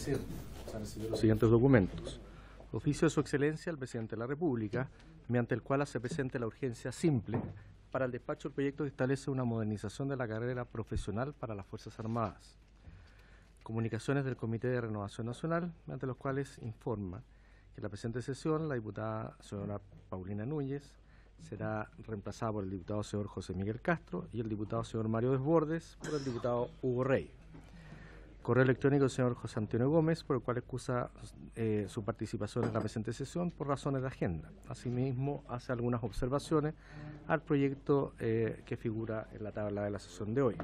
presidente. Se han recibido los siguientes documentos. Oficio de su excelencia al presidente de la República, mediante el cual hace presente la urgencia simple para el despacho del proyecto que establece una modernización de la carrera profesional para las Fuerzas Armadas. Comunicaciones del Comité de Renovación Nacional, mediante los cuales informa que en la presente sesión la diputada señora Paulina Núñez será reemplazada por el diputado señor José Miguel Castro y el diputado señor Mario Desbordes por el diputado Hugo Rey. Correo electrónico del señor José Antonio Gómez, por el cual excusa su participación en la presente sesión por razones de agenda. Asimismo, hace algunas observaciones al proyecto que figura en la tabla de la sesión de hoy.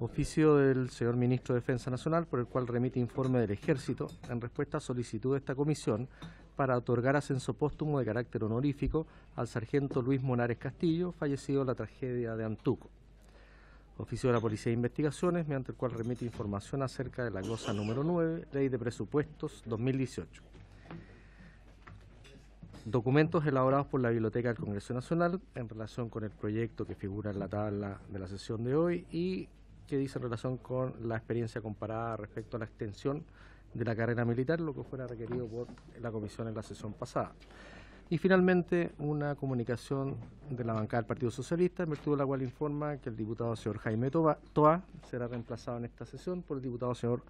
Oficio del señor Ministro de Defensa Nacional, por el cual remite informe del Ejército en respuesta a solicitud de esta comisión para otorgar ascenso póstumo de carácter honorífico al sargento Luis Monares Castillo, fallecido en la tragedia de Antuco. Oficio de la Policía de Investigaciones, mediante el cual remite información acerca de la glosa número 9, Ley de Presupuestos 2018. Documentos elaborados por la Biblioteca del Congreso Nacional en relación con el proyecto que figura en la tabla de la sesión de hoy y que dice en relación con la experiencia comparada respecto a la extensión de la carrera militar, lo que fuera requerido por la comisión en la sesión pasada. Y finalmente, una comunicación de la bancada del Partido Socialista, en virtud de la cual informa que el diputado señor Jaime Toá será reemplazado en esta sesión por el diputado señor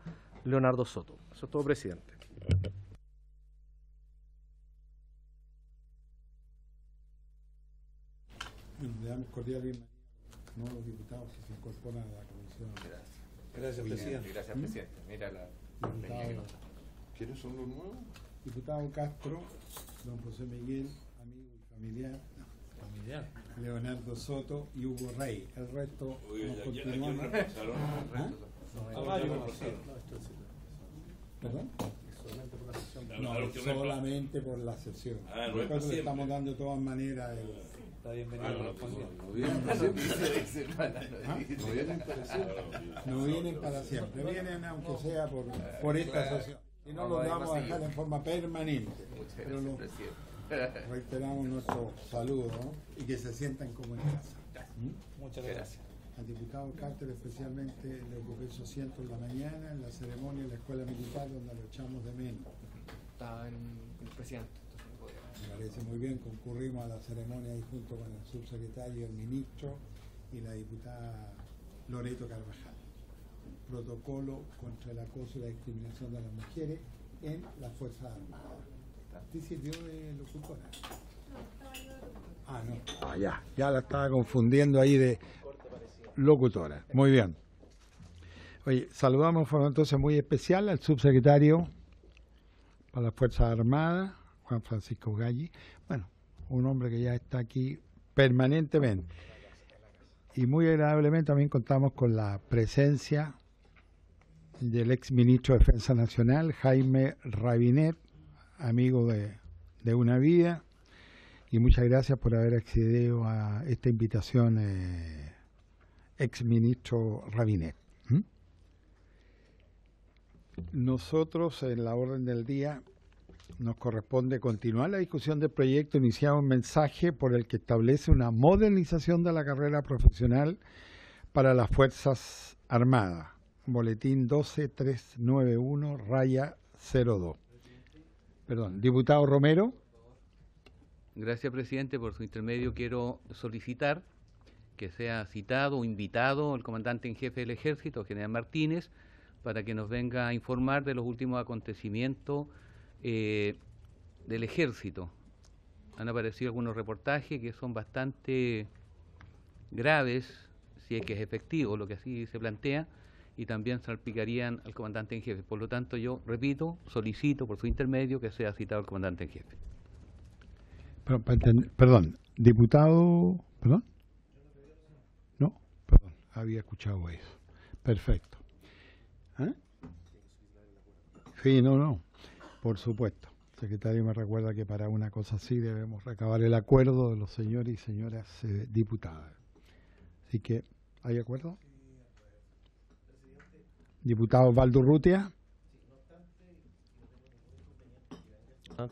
Leonardo Soto. Eso es todo, presidente. Le damos cordial bienvenida a los nuevos diputados que se incorporan a la comisión. Gracias. Gracias, presidente. Gracias, presidente. Mira la ¿quiénes son los nuevos? Diputado Castro, don José Miguel, amigo y familiar. Leonardo Soto y Hugo Rey. El resto nos continuamos. ¿Perdón? No, solamente por la sesión. Nosotros le estamos dando de todas maneras el... No vienen para siempre, vienen aunque sea por esta sesión. Y no los vamos a dejar en forma permanente. Pero reiteramos nuestro saludo, ¿no? Y que se sientan como en casa. Muchas gracias. Al diputado Carter especialmente le ocupé su asiento en la mañana en la ceremonia en la escuela militar donde lo echamos de menos. Estaba en el presidente. Me parece muy bien, concurrimos a la ceremonia ahí junto con el subsecretario, el ministro y la diputada Loreto Carvajal. Protocolo contra el acoso y la discriminación de las mujeres en las Fuerzas Armadas. ¿Te sirvió de locutora? Ah, no. Ya la estaba confundiendo ahí de locutora. Muy bien. Oye, saludamos de forma entonces muy especial al subsecretario para las Fuerzas Armadas, Juan Francisco Galli, bueno, un hombre que ya está aquí permanentemente. Y muy agradablemente también contamos con la presencia del ex ministro de Defensa Nacional, Jaime Rabinet, amigo de una vida, y muchas gracias por haber accedido a esta invitación, ex ministro Rabinet. Nosotros en la orden del día nos corresponde continuar la discusión del proyecto iniciado un mensaje por el que establece una modernización de la carrera profesional para las Fuerzas Armadas. Boletín 12391-02. Perdón, diputado Romero. Gracias, presidente. Por su intermedio quiero solicitar que sea citado o invitado el comandante en jefe del Ejército, general Martínez, para que nos venga a informar de los últimos acontecimientos del Ejército. Han aparecido algunos reportajes que son bastante graves, si es que es efectivo lo que así se plantea, y también salpicarían al comandante en jefe. Por lo tanto, yo repito, solicito por su intermedio que sea citado el comandante en jefe. Perdón, diputado, perdón. No, perdón, había escuchado eso. Perfecto. ¿Eh? Sí, no, por supuesto. El secretario me recuerda que para una cosa así debemos recabar el acuerdo de los señores y señoras diputadas. Así que, ¿hay acuerdo? Diputado Osvaldo Urrutia.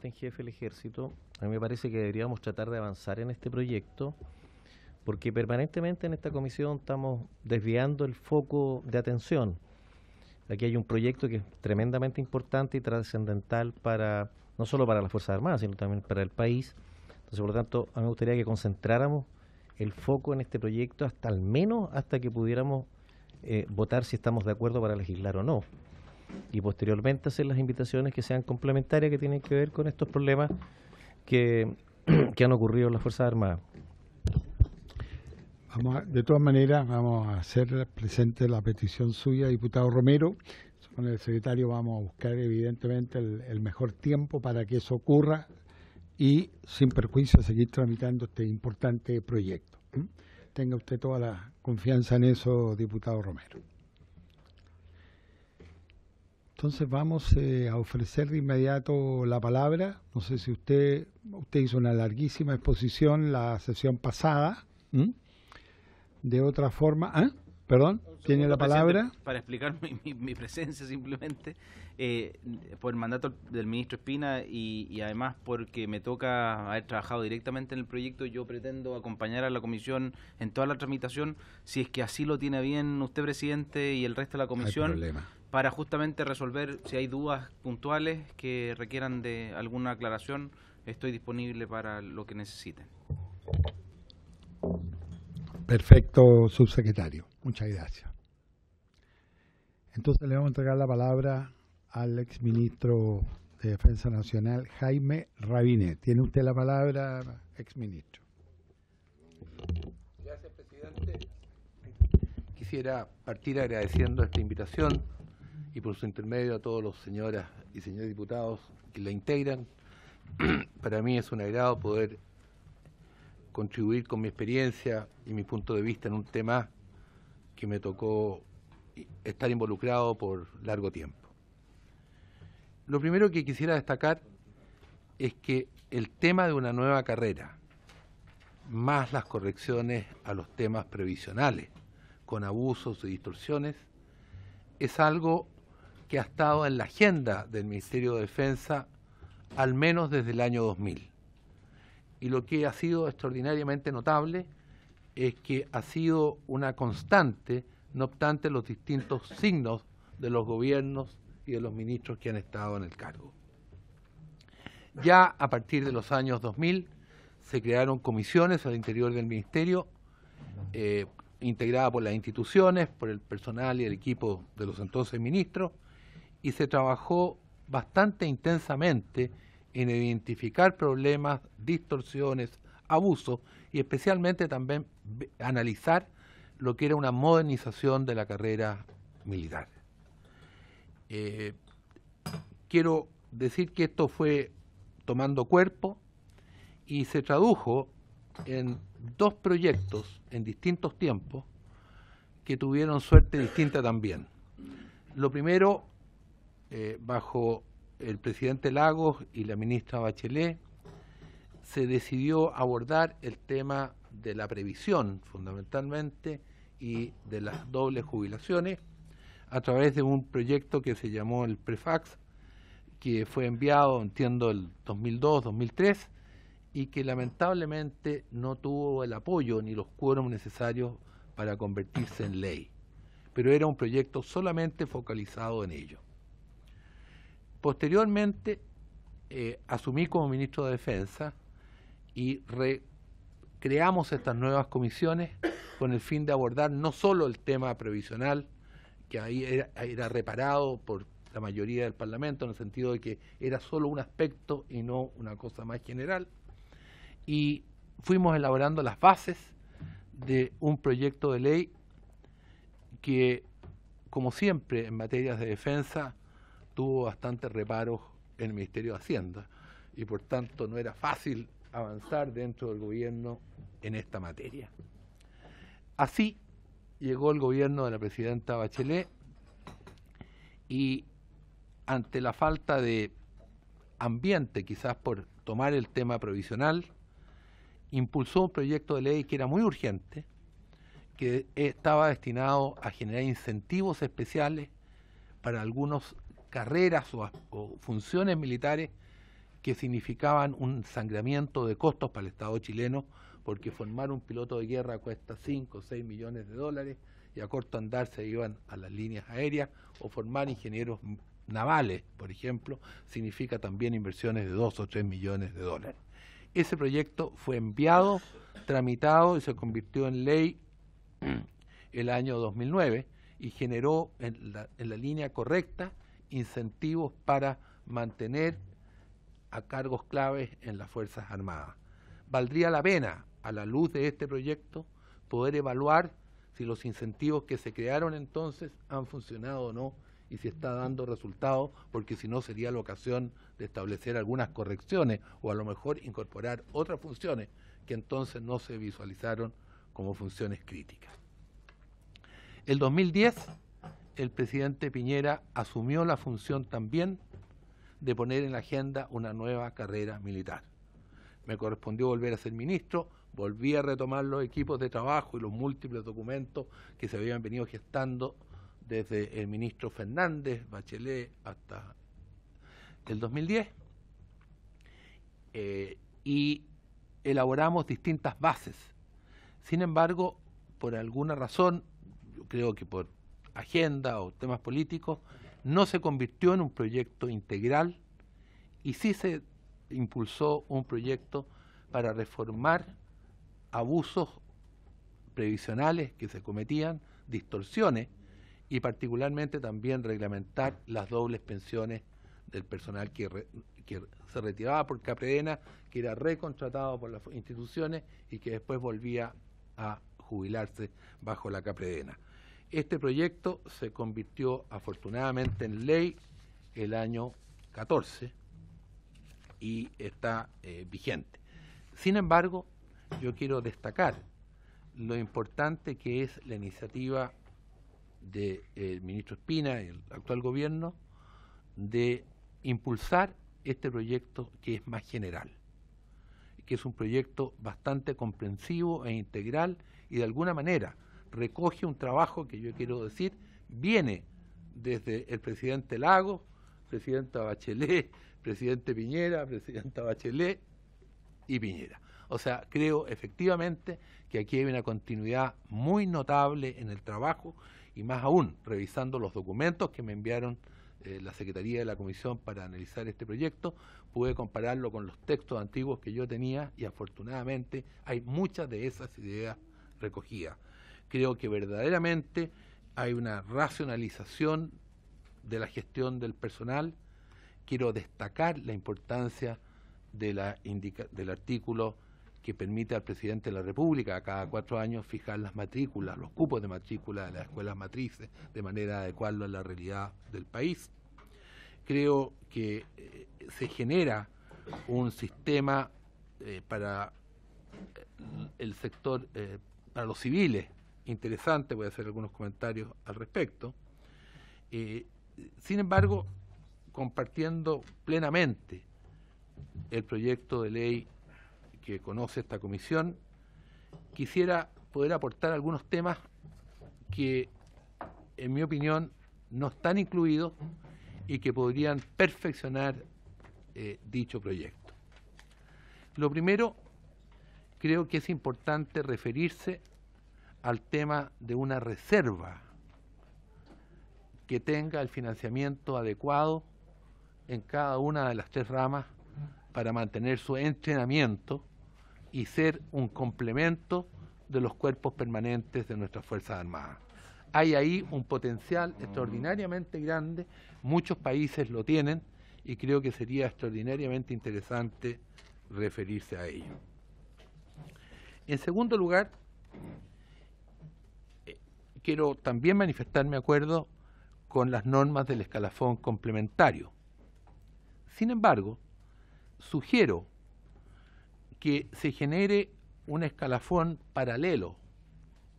En jefe del Ejército, a mí me parece que deberíamos tratar de avanzar en este proyecto, porque permanentemente en esta comisión estamos desviando el foco de atención. Aquí hay un proyecto que es tremendamente importante y trascendental para, no solo para las Fuerzas Armadas, sino también para el país. Entonces, por lo tanto, a mí me gustaría que concentráramos el foco en este proyecto hasta al menos hasta que pudiéramos votar si estamos de acuerdo para legislar o no. Y posteriormente hacer las invitaciones que sean complementarias, que tienen que ver con estos problemas que han ocurrido en las Fuerzas Armadas. De todas maneras, vamos a hacer presente la petición suya, diputado Romero. Con el secretario vamos a buscar evidentemente el mejor tiempo para que eso ocurra y sin perjuicio seguir tramitando este importante proyecto. Tenga usted toda la confianza en eso, diputado Romero. Entonces vamos a ofrecer de inmediato la palabra. No sé si usted hizo una larguísima exposición la sesión pasada. De otra forma, perdón, tiene la palabra. Para explicar mi presencia simplemente, por el mandato del ministro Espina y además porque me toca haber trabajado directamente en el proyecto, yo pretendo acompañar a la comisión en toda la tramitación, si es que así lo tiene bien usted, presidente, y el resto de la comisión, para justamente resolver si hay dudas puntuales que requieran de alguna aclaración. Estoy disponible para lo que necesiten. Perfecto, subsecretario. Muchas gracias. Entonces le vamos a entregar la palabra al exministro de Defensa Nacional, Jaime Rabinet. Tiene usted la palabra, exministro. Gracias, presidente. Quisiera partir agradeciendo esta invitación y por su intermedio a todos los señoras y señores diputados que la integran. Para mí es un agrado poder contribuir con mi experiencia y mi punto de vista en un tema que me tocó estar involucrado por largo tiempo. Lo primero que quisiera destacar es que el tema de una nueva carrera, más las correcciones a los temas previsionales, con abusos y distorsiones, es algo que ha estado en la agenda del Ministerio de Defensa al menos desde el año 2000. Y lo que ha sido extraordinariamente notable es que ha sido una constante, no obstante los distintos signos de los gobiernos y de los ministros que han estado en el cargo. Ya a partir de los años 2000 se crearon comisiones al interior del Ministerio, integrada por las instituciones, por el personal y el equipo de los entonces ministros, y se trabajó bastante intensamente en identificar problemas, distorsiones, abusos y especialmente también analizar lo que era una modernización de la carrera militar. Quiero decir que esto fue tomando cuerpo y se tradujo en dos proyectos en distintos tiempos que tuvieron suerte distinta también. Lo primero, bajo el presidente Lagos y la ministra Bachelet, se decidió abordar el tema de la previsión, fundamentalmente, y de las dobles jubilaciones, a través de un proyecto que se llamó el PREFAX, que fue enviado, entiendo, el 2002-2003, y que lamentablemente no tuvo el apoyo ni los quórums necesarios para convertirse en ley. Pero era un proyecto solamente focalizado en ello. Posteriormente, asumí como ministro de Defensa y creamos estas nuevas comisiones con el fin de abordar no solo el tema previsional, que ahí era reparado por la mayoría del Parlamento, en el sentido de que era solo un aspecto y no una cosa más general, y fuimos elaborando las bases de un proyecto de ley que, como siempre en materias de defensa, tuvo bastantes reparos en el Ministerio de Hacienda y por tanto no era fácil avanzar dentro del gobierno en esta materia. Así llegó el gobierno de la presidenta Bachelet y ante la falta de ambiente, quizás por tomar el tema provisional, impulsó un proyecto de ley que era muy urgente, que estaba destinado a generar incentivos especiales para algunas carreras o funciones militares que significaban un sangramiento de costos para el Estado chileno, porque formar un piloto de guerra cuesta 5 o 6 millones de dólares y a corto andar se iban a las líneas aéreas, o formar ingenieros navales, por ejemplo, significa también inversiones de 2 o 3 millones de dólares. Ese proyecto fue enviado, tramitado y se convirtió en ley el año 2009 y generó en la línea correcta incentivos para mantener a cargos claves en las Fuerzas Armadas. Valdría la pena, a la luz de este proyecto, poder evaluar si los incentivos que se crearon entonces han funcionado o no y si está dando resultados, porque si no sería la ocasión de establecer algunas correcciones o a lo mejor incorporar otras funciones que entonces no se visualizaron como funciones críticas. El 2010, el presidente Piñera asumió la función también de poner en la agenda una nueva carrera militar. Me correspondió volver a ser ministro, volví a retomar los equipos de trabajo y los múltiples documentos que se habían venido gestando desde el ministro Fernández, Bachelet, hasta el 2010, y elaboramos distintas bases. Sin embargo, por alguna razón, yo creo que por agenda o temas políticos, no se convirtió en un proyecto integral y sí se impulsó un proyecto para reformar abusos previsionales que se cometían, distorsiones, y particularmente también reglamentar las dobles pensiones del personal que se retiraba por Capredena, que era recontratado por las instituciones y que después volvía a jubilarse bajo la Capredena. Este proyecto se convirtió afortunadamente en ley el año 14 y está vigente. Sin embargo, yo quiero destacar lo importante que es la iniciativa del ministro Espina y el actual gobierno de impulsar este proyecto que es más general, que es un proyecto bastante comprensivo e integral y de alguna manera recoge un trabajo que yo quiero decir viene desde el presidente Lagos, presidenta Bachelet, presidente Piñera, presidenta Bachelet y Piñera. O sea, creo efectivamente que aquí hay una continuidad muy notable en el trabajo y más aún, revisando los documentos que me enviaron la Secretaría de la Comisión para analizar este proyecto, pude compararlo con los textos antiguos que yo tenía y afortunadamente hay muchas de esas ideas recogidas. Creo que verdaderamente hay una racionalización de la gestión del personal. Quiero destacar la importancia del artículo que permite al presidente de la República a cada 4 años fijar las matrículas, los cupos de matrícula de las escuelas matrices, de manera de adecuarlo a la realidad del país. Creo que se genera un sistema para el sector, para los civiles, interesante, voy a hacer algunos comentarios al respecto. Sin embargo, compartiendo plenamente el proyecto de ley que conoce esta comisión, quisiera poder aportar algunos temas que, en mi opinión, no están incluidos y que podrían perfeccionar dicho proyecto. Lo primero, creo que es importante referirse al tema de una reserva que tenga el financiamiento adecuado en cada una de las 3 ramas para mantener su entrenamiento y ser un complemento de los cuerpos permanentes de nuestras Fuerzas Armadas. Hay ahí un potencial extraordinariamente grande, muchos países lo tienen y creo que sería extraordinariamente interesante referirse a ello. En segundo lugar, quiero también manifestar mi acuerdo con las normas del escalafón complementario. Sin embargo, sugiero que se genere un escalafón paralelo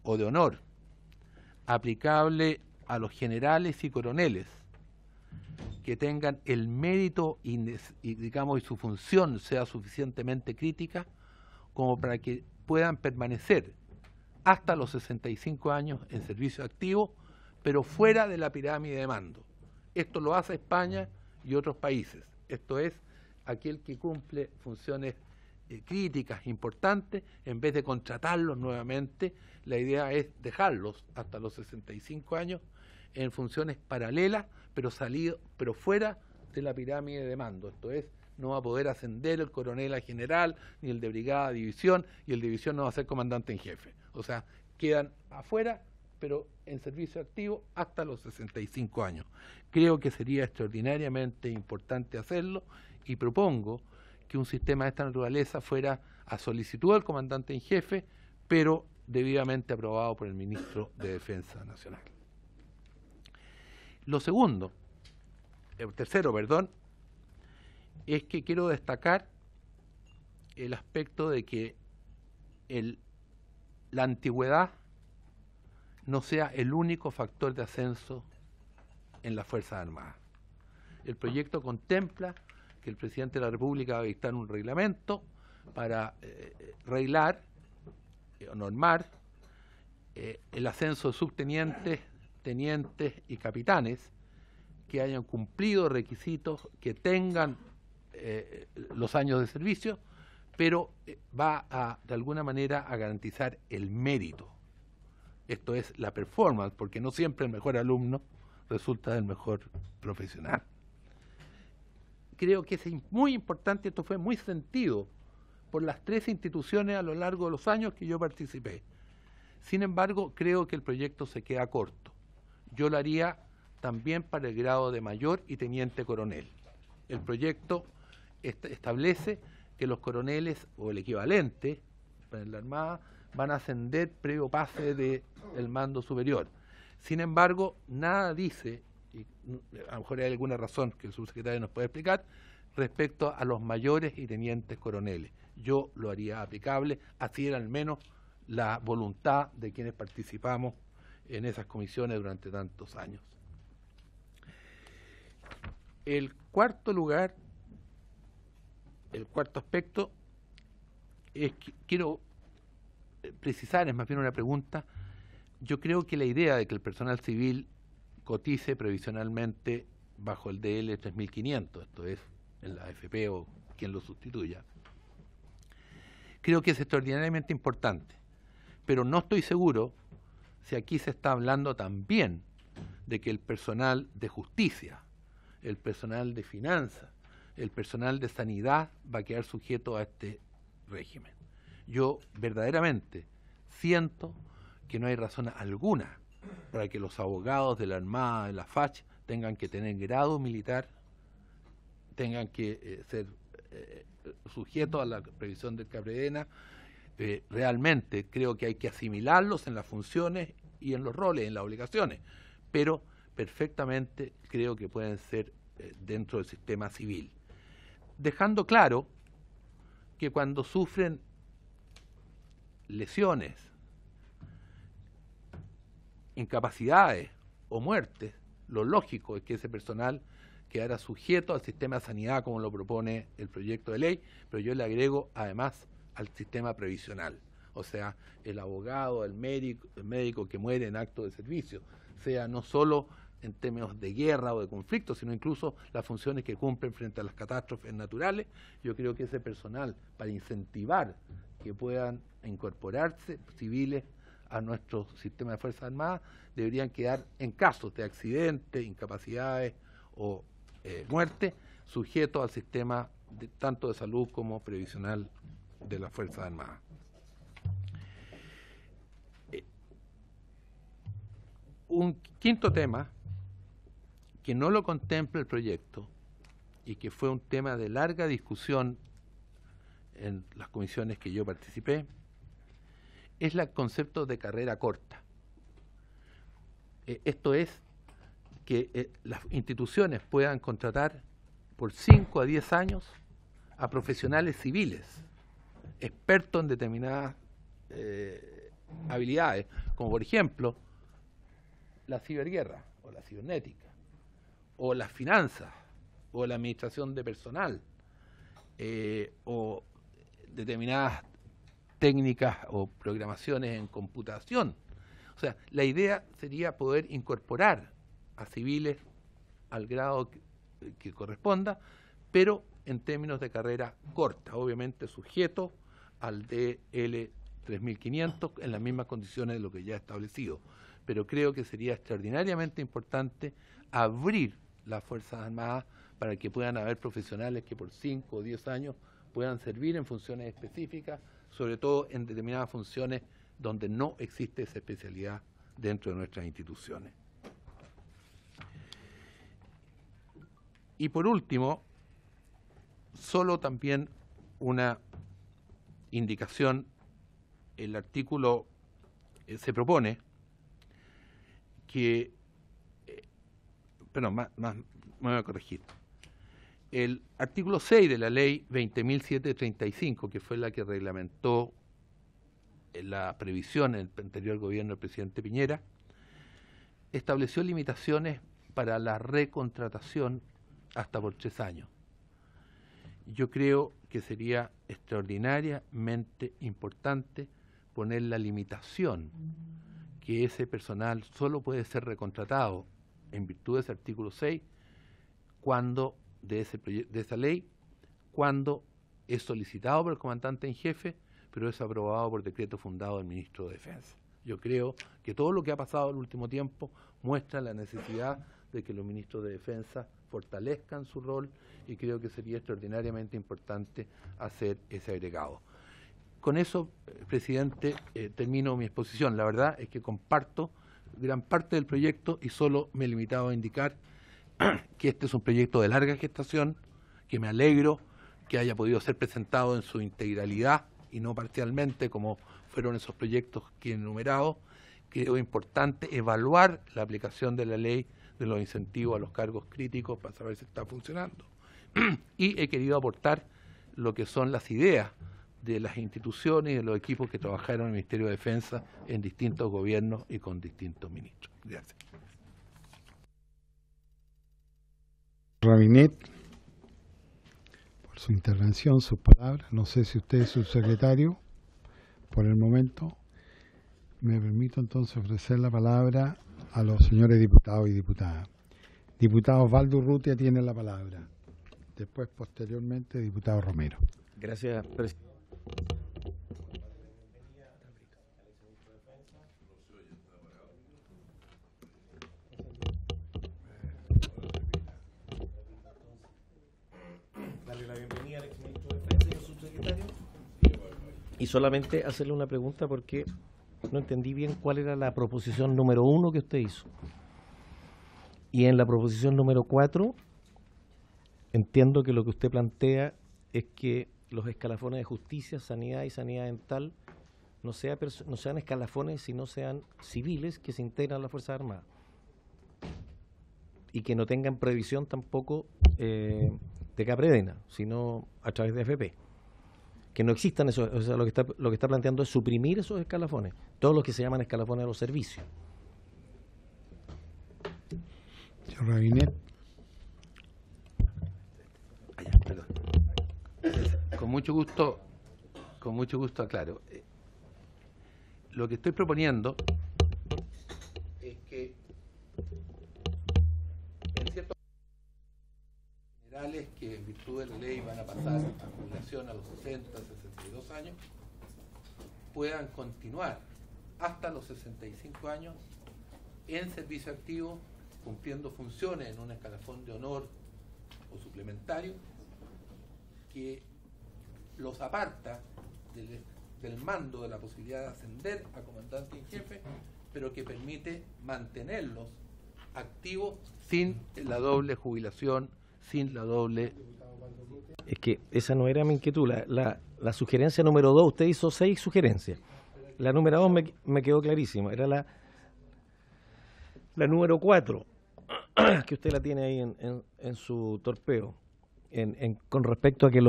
o de honor aplicable a los generales y coroneles que tengan el mérito y digamos, y su función sea suficientemente crítica como para que puedan permanecer hasta los 65 años en servicio activo, pero fuera de la pirámide de mando. Esto lo hace España y otros países. Esto es aquel que cumple funciones críticas importantes, en vez de contratarlos nuevamente, la idea es dejarlos hasta los 65 años en funciones paralelas, pero fuera de la pirámide de mando. Esto es, no va a poder ascender el coronel a general, ni el de brigada a división, y el de división no va a ser comandante en jefe. O sea, quedan afuera, pero en servicio activo hasta los 65 años. Creo que sería extraordinariamente importante hacerlo y propongo que un sistema de esta naturaleza fuera a solicitud del comandante en jefe, pero debidamente aprobado por el ministro de Defensa Nacional. Lo tercero, es que quiero destacar el aspecto de que la antigüedad no sea el único factor de ascenso en las Fuerzas Armadas. El proyecto contempla que el presidente de la República va a dictar un reglamento para reglar o normar el ascenso de subtenientes, tenientes y capitanes que hayan cumplido requisitos, que tengan los años de servicio, pero va de alguna manera a garantizar el mérito. Esto es la performance, porque no siempre el mejor alumno resulta del mejor profesional. Creo que es muy importante, esto fue muy sentido por las 3 instituciones a lo largo de los años que yo participé. Sin embargo, creo que el proyecto se queda corto. Yo lo haría también para el grado de mayor y teniente coronel. El proyecto establece que los coroneles o el equivalente en la Armada van a ascender previo pase del mando superior. Sin embargo, nada dice, y a lo mejor hay alguna razón que el subsecretario nos puede explicar, respecto a los mayores y tenientes coroneles. Yo lo haría aplicable, así era al menos la voluntad de quienes participamos en esas comisiones durante tantos años. El cuarto aspecto es que quiero precisar, es más bien una pregunta. Yo creo que la idea de que el personal civil cotice previsionalmente bajo el DL 3500, esto es, en la AFP o quien lo sustituya, creo que es extraordinariamente importante, pero no estoy seguro si aquí se está hablando también de que el personal de justicia, el personal de finanzas, el personal de sanidad va a quedar sujeto a este régimen. Yo verdaderamente siento que no hay razón alguna para que los abogados de la Armada, de la FACH, tengan que tener grado militar, tengan que ser sujetos a la previsión del Capredena. Realmente creo que hay que asimilarlos en las funciones y en los roles, en las obligaciones, pero perfectamente creo que pueden ser dentro del sistema civil. Dejando claro que cuando sufren lesiones, incapacidades o muertes, lo lógico es que ese personal quedara sujeto al sistema de sanidad como lo propone el proyecto de ley, pero yo le agrego además al sistema previsional, o sea, el abogado, el médico que muere en acto de servicio, sea no solo en términos de guerra o de conflicto, sino incluso las funciones que cumplen frente a las catástrofes naturales. Yo creo que ese personal, para incentivar que puedan incorporarse civiles a nuestro sistema de Fuerzas Armadas, deberían quedar en casos de accidentes, incapacidades o muerte, sujetos al sistema tanto de salud como previsional de las Fuerzas Armadas. Un quinto tema que no lo contempla el proyecto y que fue un tema de larga discusión en las comisiones que yo participé, es el concepto de carrera corta. Esto es que las instituciones puedan contratar por 5 a 10 años a profesionales civiles, expertos en determinadas habilidades, como por ejemplo la ciberguerra o la cibernética, o las finanzas, o la administración de personal, o determinadas técnicas o programaciones en computación. O sea, la idea sería poder incorporar a civiles al grado que corresponda, pero en términos de carrera corta, obviamente sujeto al DL 3500 en las mismas condiciones de lo que ya establecido. Pero creo que sería extraordinariamente importante abrir las Fuerzas Armadas para que puedan haber profesionales que por 5 o 10 años puedan servir en funciones específicas, sobre todo en determinadas funciones donde no existe esa especialidad dentro de nuestras instituciones. Y por último, solo también una indicación. El artículo se propone que, me voy a corregir. El artículo 6 de la ley 20.735, que fue la que reglamentó la previsión en el anterior gobierno del presidente Piñera, estableció limitaciones para la recontratación hasta por 3 años. Yo creo que sería extraordinariamente importante poner la limitación que ese personal solo puede ser recontratado en virtud de ese artículo 6 cuando de esa ley, cuando es solicitado por el comandante en jefe, pero es aprobado por decreto fundado del ministro de Defensa. Yo creo que todo lo que ha pasado en el último tiempo muestra la necesidad de que los ministros de Defensa fortalezcan su rol, y creo que sería extraordinariamente importante hacer ese agregado. Con eso, presidente, termino mi exposición. La verdad es que comparto gran parte del proyecto y solo me he limitado a indicar que este es un proyecto de larga gestación, que me alegro que haya podido ser presentado en su integralidad y no parcialmente como fueron esos proyectos que he enumerado. Creo importante evaluar la aplicación de la ley de los incentivos a los cargos críticos para saber si está funcionando. Y he querido aportar lo que son las ideas de las instituciones y de los equipos que trabajaron en el Ministerio de Defensa en distintos gobiernos y con distintos ministros. Gracias. Rabinet, por su intervención, sus palabras. No sé si usted es subsecretario por el momento. Me permito entonces ofrecer la palabra a los señores diputados y diputadas. Diputado Osvaldo Urrutia tiene la palabra. Después, posteriormente, diputado Romero. Gracias, presidente. Darle la bienvenida al exministro de Defensa, señor subsecretario. Y solamente hacerle una pregunta porque no entendí bien cuál era la proposición número 1 que usted hizo. Y en la proposición número 4, entiendo que lo que usted plantea es que los escalafones de justicia, sanidad y sanidad dental no sean escalafones, sino sean civiles que se integran a las Fuerzas Armadas. Y que no tengan previsión tampoco de Capredena, sino a través de AFP. Que no existan esos, o sea, lo que está planteando es suprimir esos escalafones, todos los que se llaman escalafones de los servicios. Señor Rabinet. Perdón. Con mucho gusto aclaro. Lo que estoy proponiendo es que en ciertos generales que en virtud de la ley van a pasar a jubilación a los 60, 62 años, puedan continuar hasta los 65 años en servicio activo, cumpliendo funciones en un escalafón de honor o suplementario, que los aparta del mando de la posibilidad de ascender a comandante en jefe, pero que permite mantenerlos activos sin la doble jubilación, sin la doble... Es que esa no era mi inquietud. La sugerencia número 2, usted hizo 6 sugerencias. La número 2 me quedó clarísimo. Era la número 4, que usted la tiene ahí en su torpeo. Con respecto a que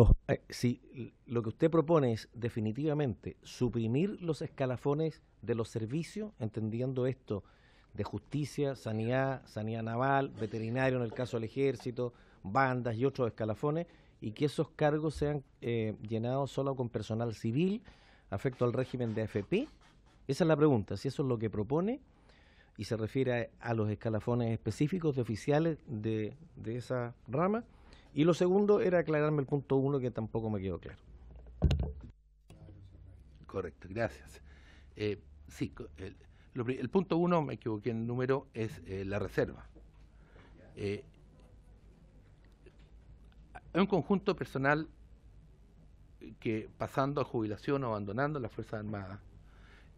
si lo que usted propone es definitivamente suprimir los escalafones de los servicios, entendiendo esto de justicia, sanidad naval, veterinario en el caso del ejército, bandas y otros escalafones, y que esos cargos sean llenados solo con personal civil afecto al régimen de AFP. Esa es la pregunta, si eso es lo que propone y se refiere a los escalafones específicos de oficiales de esa rama, Y lo segundo era aclararme el punto 1, que tampoco me quedó claro. Correcto, gracias. Sí, el punto 1, me equivoqué en el número, es la reserva. Hay un conjunto de personal que, pasando a jubilación o abandonando las Fuerzas Armadas,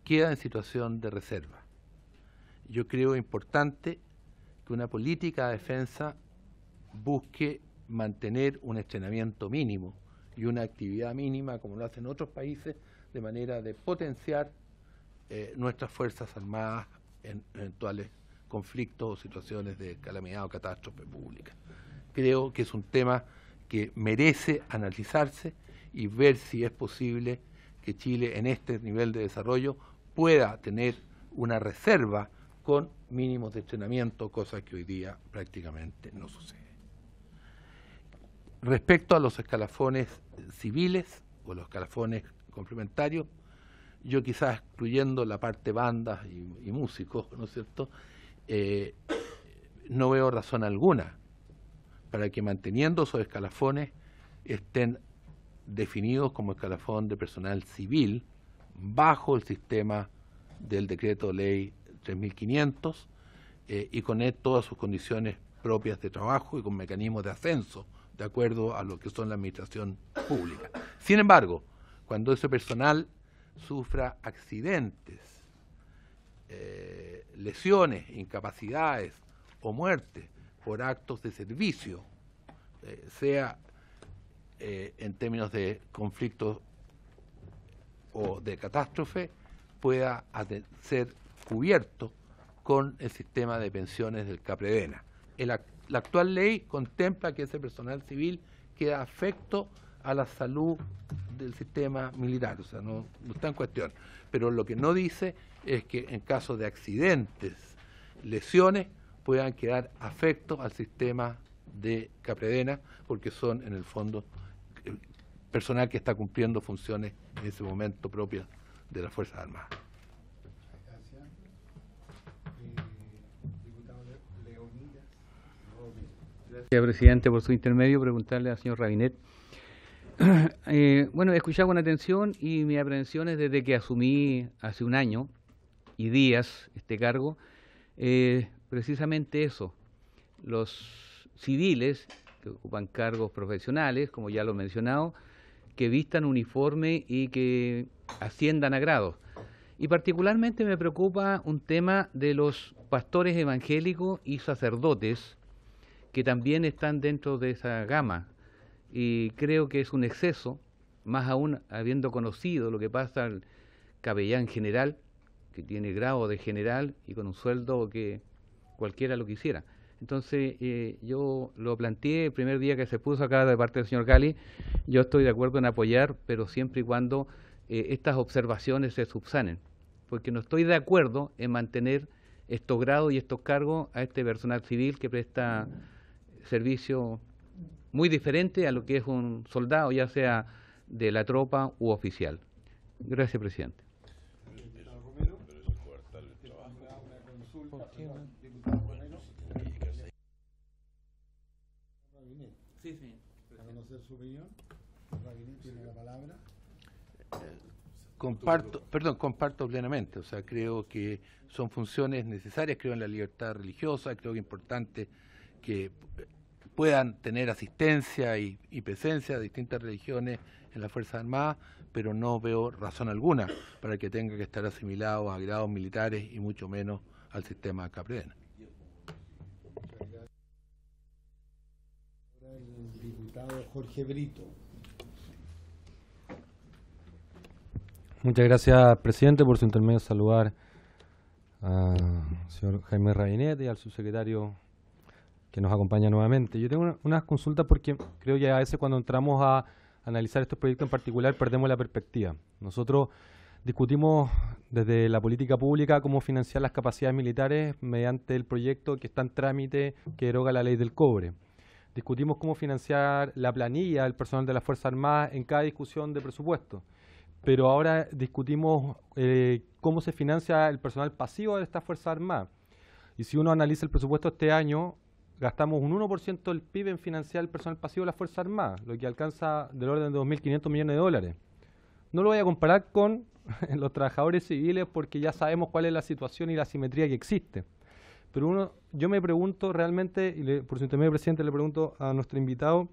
queda en situación de reserva. Yo creo importante que una política de defensa busque mantener un entrenamiento mínimo y una actividad mínima, como lo hacen otros países, de manera de potenciar nuestras Fuerzas Armadas en eventuales conflictos o situaciones de calamidad o catástrofe pública. Creo que es un tema que merece analizarse y ver si es posible que Chile, en este nivel de desarrollo, pueda tener una reserva con mínimos de entrenamiento, cosa que hoy día prácticamente no sucede. Respecto a los escalafones civiles o los escalafones complementarios, yo quizás excluyendo la parte bandas y músicos, ¿no es cierto?, no veo razón alguna para que, manteniendo esos escalafones, estén definidos como escalafón de personal civil bajo el sistema del decreto ley 3500 y con todas sus condiciones propias de trabajo y con mecanismos de ascenso de acuerdo a lo que son la administración pública. Sin embargo, cuando ese personal sufra accidentes, lesiones, incapacidades o muerte por actos de servicio, sea en términos de conflictos o de catástrofe, pueda ser cubierto con el sistema de pensiones del CAPREDENA. La actual ley contempla que ese personal civil queda afecto a la salud del sistema militar, o sea, no está en cuestión. Pero lo que no dice es que en caso de accidentes, lesiones, puedan quedar afectos al sistema de CAPREDENA, porque son, en el fondo, personal que está cumpliendo funciones en ese momento propias de las Fuerzas Armadas. Gracias. Diputado Leonidas Rodríguez. Gracias, presidente, por su intermedio. Preguntarle al señor Rabinet. Bueno, he escuchado con atención y mi aprehensión es desde que asumí hace un año y días este cargo, precisamente eso, los civiles que ocupan cargos profesionales, como ya lo he mencionado, que vistan uniforme y que asciendan a grados. Y particularmente me preocupa un tema de los pastores evangélicos y sacerdotes, que también están dentro de esa gama. Y creo que es un exceso, más aún habiendo conocido lo que pasa al capellán general, que tiene grado de general y con un sueldo que cualquiera lo quisiera. Entonces, yo lo planteé el primer día que se puso acá de parte del señor Gali. Yo estoy de acuerdo en apoyar, pero siempre y cuando estas observaciones se subsanen, porque no estoy de acuerdo en mantener estos grados y estos cargos a este personal civil que presta servicio muy diferente a lo que es un soldado, ya sea de la tropa u oficial. Gracias, presidente. Sí, sí. Para conocer su opinión, Rabinet tiene la palabra. Comparto plenamente, o sea, creo que son funciones necesarias, creo en la libertad religiosa, creo que es importante que puedan tener asistencia y presencia de distintas religiones en las Fuerzas Armadas, pero no veo razón alguna para que tenga que estar asimilado a grados militares y mucho menos al sistema CAPREDENA. El diputado Jorge Brito. Muchas gracias, presidente, por su intermedio saludar al señor Jaime Rabinet y al subsecretario que nos acompaña nuevamente. Yo tengo unas consultas porque creo que a veces cuando entramos a analizar estos proyectos en particular perdemos la perspectiva. Nosotros discutimos desde la política pública cómo financiar las capacidades militares mediante el proyecto que está en trámite que deroga la ley del cobre. Discutimos cómo financiar la planilla del personal de las Fuerzas Armadas en cada discusión de presupuesto. Pero ahora discutimos cómo se financia el personal pasivo de estas Fuerzas Armadas. Y si uno analiza el presupuesto este año, gastamos un 1% del PIB en financiar el personal pasivo de las Fuerzas Armadas, lo que alcanza del orden de 2.500 millones de dólares. No lo voy a comparar con los trabajadores civiles porque ya sabemos cuál es la situación y la asimetría que existe. Pero yo me pregunto realmente, y por su intermedio, presidente, le pregunto a nuestro invitado,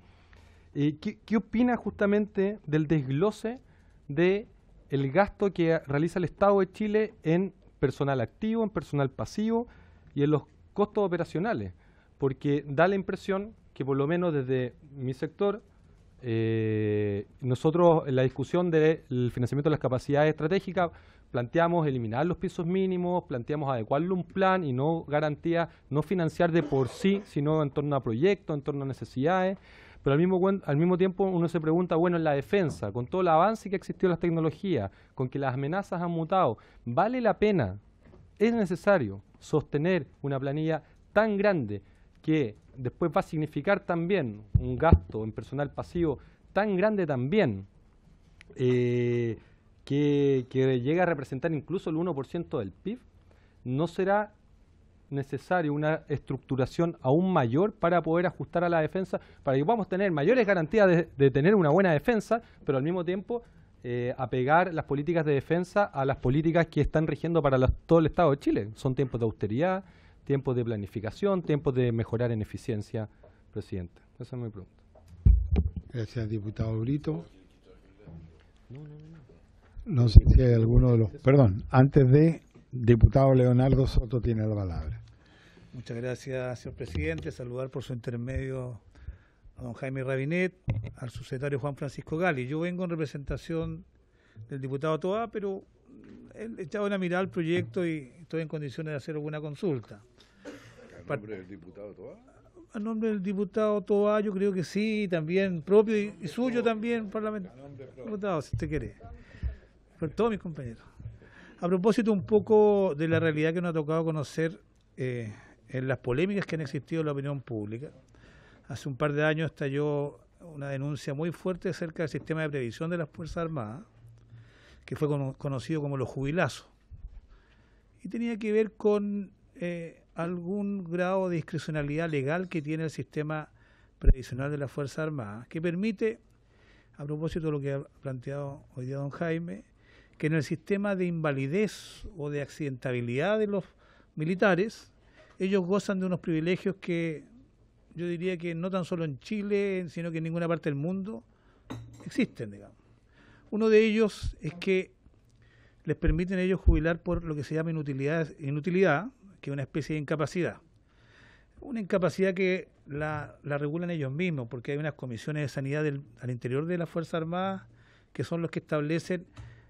¿qué opina justamente del desglose del gasto que realiza el Estado de Chile en personal activo, en personal pasivo y en los costos operacionales? Porque da la impresión que por lo menos desde mi sector, nosotros en la discusión del financiamiento de las capacidades estratégicas planteamos eliminar los pisos mínimos, planteamos adecuarle un plan y no garantía, no financiar de por sí, sino en torno a proyectos, en torno a necesidades. Pero al mismo tiempo uno se pregunta, bueno, en la defensa, con todo el avance que ha existido en las tecnologías, con que las amenazas han mutado, ¿vale la pena, es necesario sostener una planilla tan grande que después va a significar también un gasto en personal pasivo tan grande también, que llega a representar incluso el 1% del PIB? ¿No será necesario una estructuración aún mayor para poder ajustar a la defensa, para que podamos tener mayores garantías de tener una buena defensa, pero al mismo tiempo apegar las políticas de defensa a las políticas que están rigiendo para todo el Estado de Chile? Son tiempos de austeridad, tiempos de planificación, tiempos de mejorar en eficiencia, presidente. Esa es mi pregunta. Gracias, diputado Brito. No sé si hay alguno de los... Perdón, antes de... Diputado Leonardo Soto tiene la palabra. Muchas gracias, señor presidente. Saludar por su intermedio a don Jaime Rabinet, al subsecretario Juan Francisco Gali. Yo vengo en representación del diputado Toá, pero he echado una mirada al proyecto y estoy en condiciones de hacer alguna consulta. ¿A nombre del diputado Toá? A nombre del diputado Toá, yo creo que sí, también propio y suyo también, parlamentario. Diputado, si usted quiere. Por todos mis compañeros. A propósito un poco de la realidad que nos ha tocado conocer en las polémicas que han existido en la opinión pública. Hace un par de años estalló una denuncia muy fuerte acerca del sistema de previsión de las Fuerzas Armadas, que fue conocido como los jubilazos. Y tenía que ver con algún grado de discrecionalidad legal que tiene el sistema previsional de las Fuerzas Armadas, que permite, a propósito de lo que ha planteado hoy día don Jaime, que en el sistema de invalidez o de accidentabilidad de los militares, ellos gozan de unos privilegios que yo diría que no tan solo en Chile, sino que en ninguna parte del mundo existen, digamos. Uno de ellos es que les permiten a ellos jubilar por lo que se llama inutilidad, que es una especie de incapacidad. Una incapacidad que la regulan ellos mismos, porque hay unas comisiones de sanidad al interior de las Fuerzas Armadas que son los que establecen,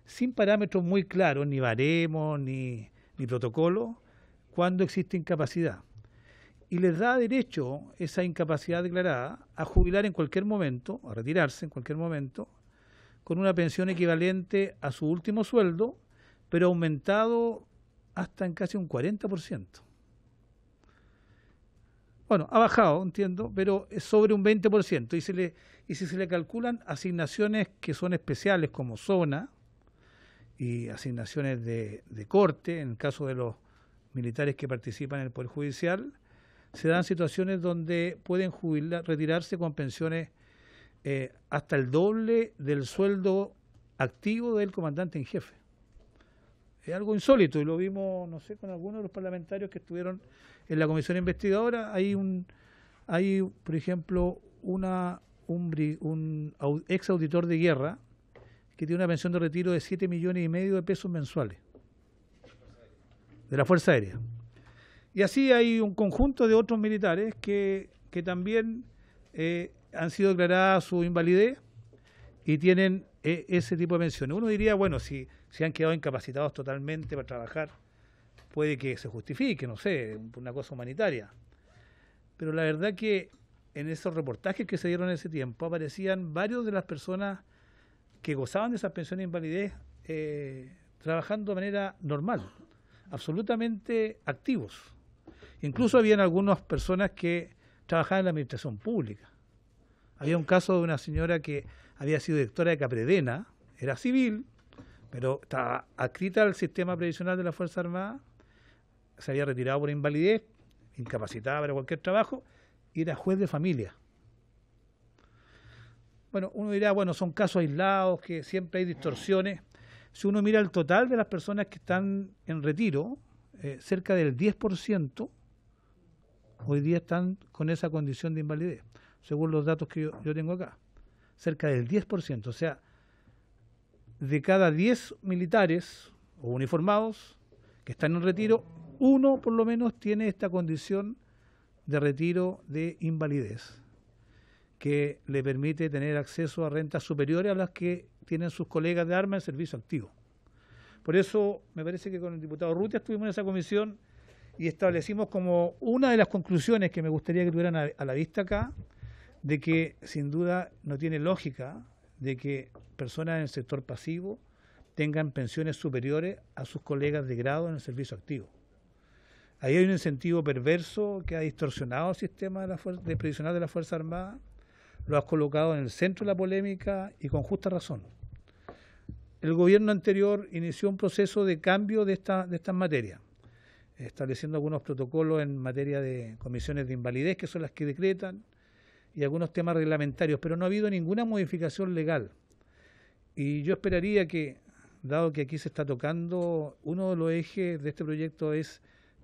sin parámetros muy claros, ni baremos, ni protocolo, cuando existe incapacidad. Y les da derecho esa incapacidad declarada a jubilar en cualquier momento, a retirarse en cualquier momento, con una pensión equivalente a su último sueldo, pero aumentado hasta en casi un 40%. Bueno, ha bajado, entiendo, pero es sobre un 20%. Y si se le calculan asignaciones que son especiales como zona, y asignaciones de corte, en el caso de los militares que participan en el Poder Judicial, se dan situaciones donde pueden retirarse con pensiones hasta el doble del sueldo activo del comandante en jefe. Es algo insólito y lo vimos, no sé, con algunos de los parlamentarios que estuvieron en la comisión investigadora. Hay, por ejemplo, un ex auditor de guerra que tiene una pensión de retiro de 7,5 millones de pesos mensuales de la Fuerza Aérea. Y así hay un conjunto de otros militares que también han sido declaradas su invalidez y tienen ese tipo de pensiones. Uno diría, bueno, si han quedado incapacitados totalmente para trabajar, puede que se justifique, no sé, por una cosa humanitaria. Pero la verdad que en esos reportajes que se dieron en ese tiempo aparecían varios de las personas que gozaban de esas pensiones de invalidez trabajando de manera normal, absolutamente activos. Incluso habían algunas personas que trabajaban en la administración pública. Había un caso de una señora que había sido directora de Capredena, era civil, pero estaba adscrita al sistema previsional de la Fuerza Armada, se había retirado por invalidez, incapacitada para cualquier trabajo, y era juez de familia. Bueno, uno dirá, bueno, son casos aislados, que siempre hay distorsiones. Si uno mira el total de las personas que están en retiro, cerca del 10% hoy día están con esa condición de invalidez, según los datos que yo tengo acá. Cerca del 10%, o sea, de cada 10 militares o uniformados que están en retiro, uno por lo menos tiene esta condición de retiro de invalidez, que le permite tener acceso a rentas superiores a las que tienen sus colegas de armas en servicio activo. Por eso me parece que con el diputado Urrutia estuvimos en esa comisión y establecimos como una de las conclusiones que me gustaría que tuvieran a la vista acá, de que sin duda no tiene lógica de que personas en el sector pasivo tengan pensiones superiores a sus colegas de grado en el servicio activo. Ahí hay un incentivo perverso que ha distorsionado el sistema de previsional de la Fuerza Armada, lo has colocado en el centro de la polémica y con justa razón. El gobierno anterior inició un proceso de cambio de estas materias, estableciendo algunos protocolos en materia de comisiones de invalidez, que son las que decretan, y algunos temas reglamentarios, pero no ha habido ninguna modificación legal. Y yo esperaría que, dado que aquí se está tocando, uno de los ejes de este proyecto es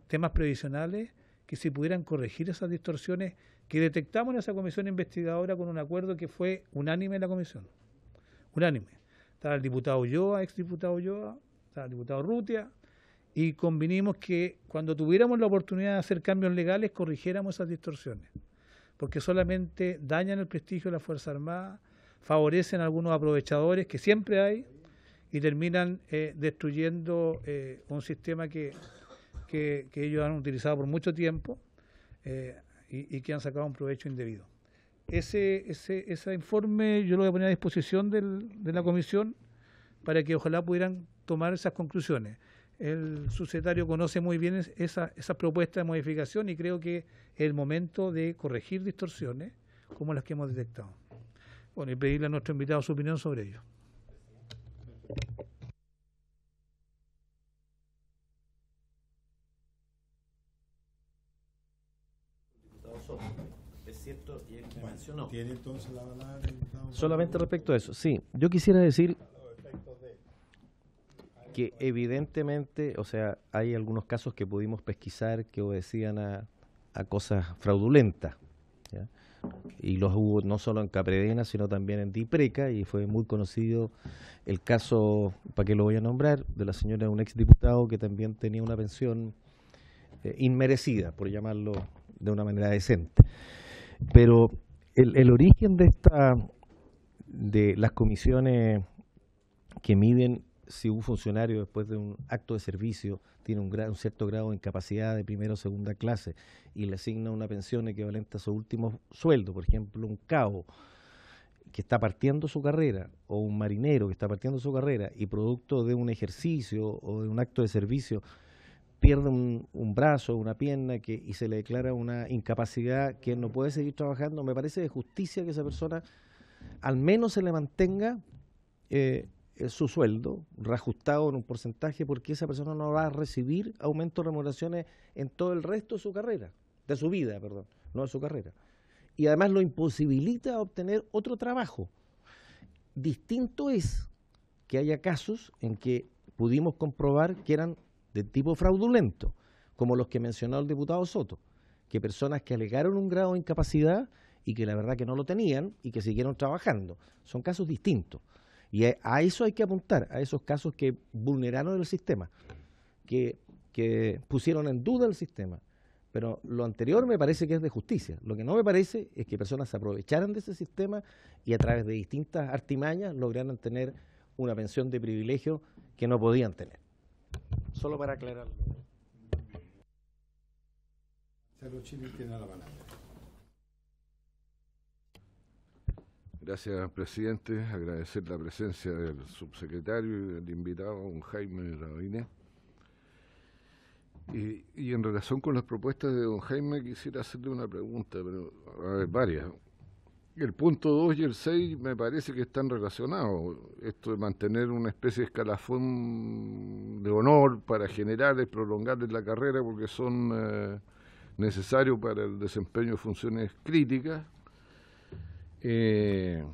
temas previsionales, que se pudieran corregir esas distorsiones que detectamos en esa comisión investigadora con un acuerdo que fue unánime en la comisión. Unánime. Estaba el diputado Ulloa, exdiputado Ulloa, estaba el diputado Urrutia, y convinimos que cuando tuviéramos la oportunidad de hacer cambios legales, corrigiéramos esas distorsiones, porque solamente dañan el prestigio de la Fuerza Armada, favorecen a algunos aprovechadores, que siempre hay, y terminan destruyendo un sistema que ellos han utilizado por mucho tiempo y que han sacado un provecho indebido. Ese informe yo lo voy a poner a disposición de la comisión para que ojalá pudieran tomar esas conclusiones. El subsecretario conoce muy bien esa propuesta de modificación y creo que es el momento de corregir distorsiones como las que hemos detectado. Bueno, y pedirle a nuestro invitado su opinión sobre ello. Es cierto, y él mencionó. ¿Tiene entonces la palabra el diputado? Solamente respecto a eso, sí. Yo quisiera decir que evidentemente, o sea, hay algunos casos que pudimos pesquisar que obedecían a cosas fraudulentas, ¿ya? Y los hubo no solo en Capredena, sino también en Dipreca, y fue muy conocido el caso, ¿para qué lo voy a nombrar?, de la señora, un exdiputado que también tenía una pensión inmerecida, por llamarlo de una manera decente. Pero el origen de las comisiones que miden si un funcionario después de un acto de servicio tiene un cierto grado de incapacidad de primera o segunda clase y le asigna una pensión equivalente a su último sueldo, por ejemplo, un cabo que está partiendo su carrera o un marinero que está partiendo su carrera y producto de un ejercicio o de un acto de servicio pierde un brazo, una pierna y se le declara una incapacidad que no puede seguir trabajando, me parece de justicia que esa persona al menos se le mantenga su sueldo reajustado en un porcentaje, porque esa persona no va a recibir aumento de remuneraciones en todo el resto de su carrera, de su vida, perdón, no de su carrera. Y además lo imposibilita obtener otro trabajo. Distinto es que haya casos en que pudimos comprobar que eran de tipo fraudulento, como los que mencionó el diputado Soto, que personas que alegaron un grado de incapacidad y que la verdad que no lo tenían y que siguieron trabajando. Son casos distintos. Y a eso hay que apuntar, a esos casos que vulneraron el sistema, que pusieron en duda el sistema. Pero lo anterior me parece que es de justicia. Lo que no me parece es que personas se aprovecharan de ese sistema y a través de distintas artimañas lograran tener una pensión de privilegio que no podían tener. Solo para aclararlo. Marcelo Chile tiene la palabra. Gracias, presidente. Agradecer la presencia del subsecretario y del invitado, don Jaime Rabinet. Y en relación con las propuestas de don Jaime, quisiera hacerle una pregunta, pero a ver, varias. El punto 2 y el 6 me parece que están relacionados. Esto de mantener una especie de escalafón de honor para generar y prolongarles la carrera, porque son necesario para el desempeño de funciones críticas. En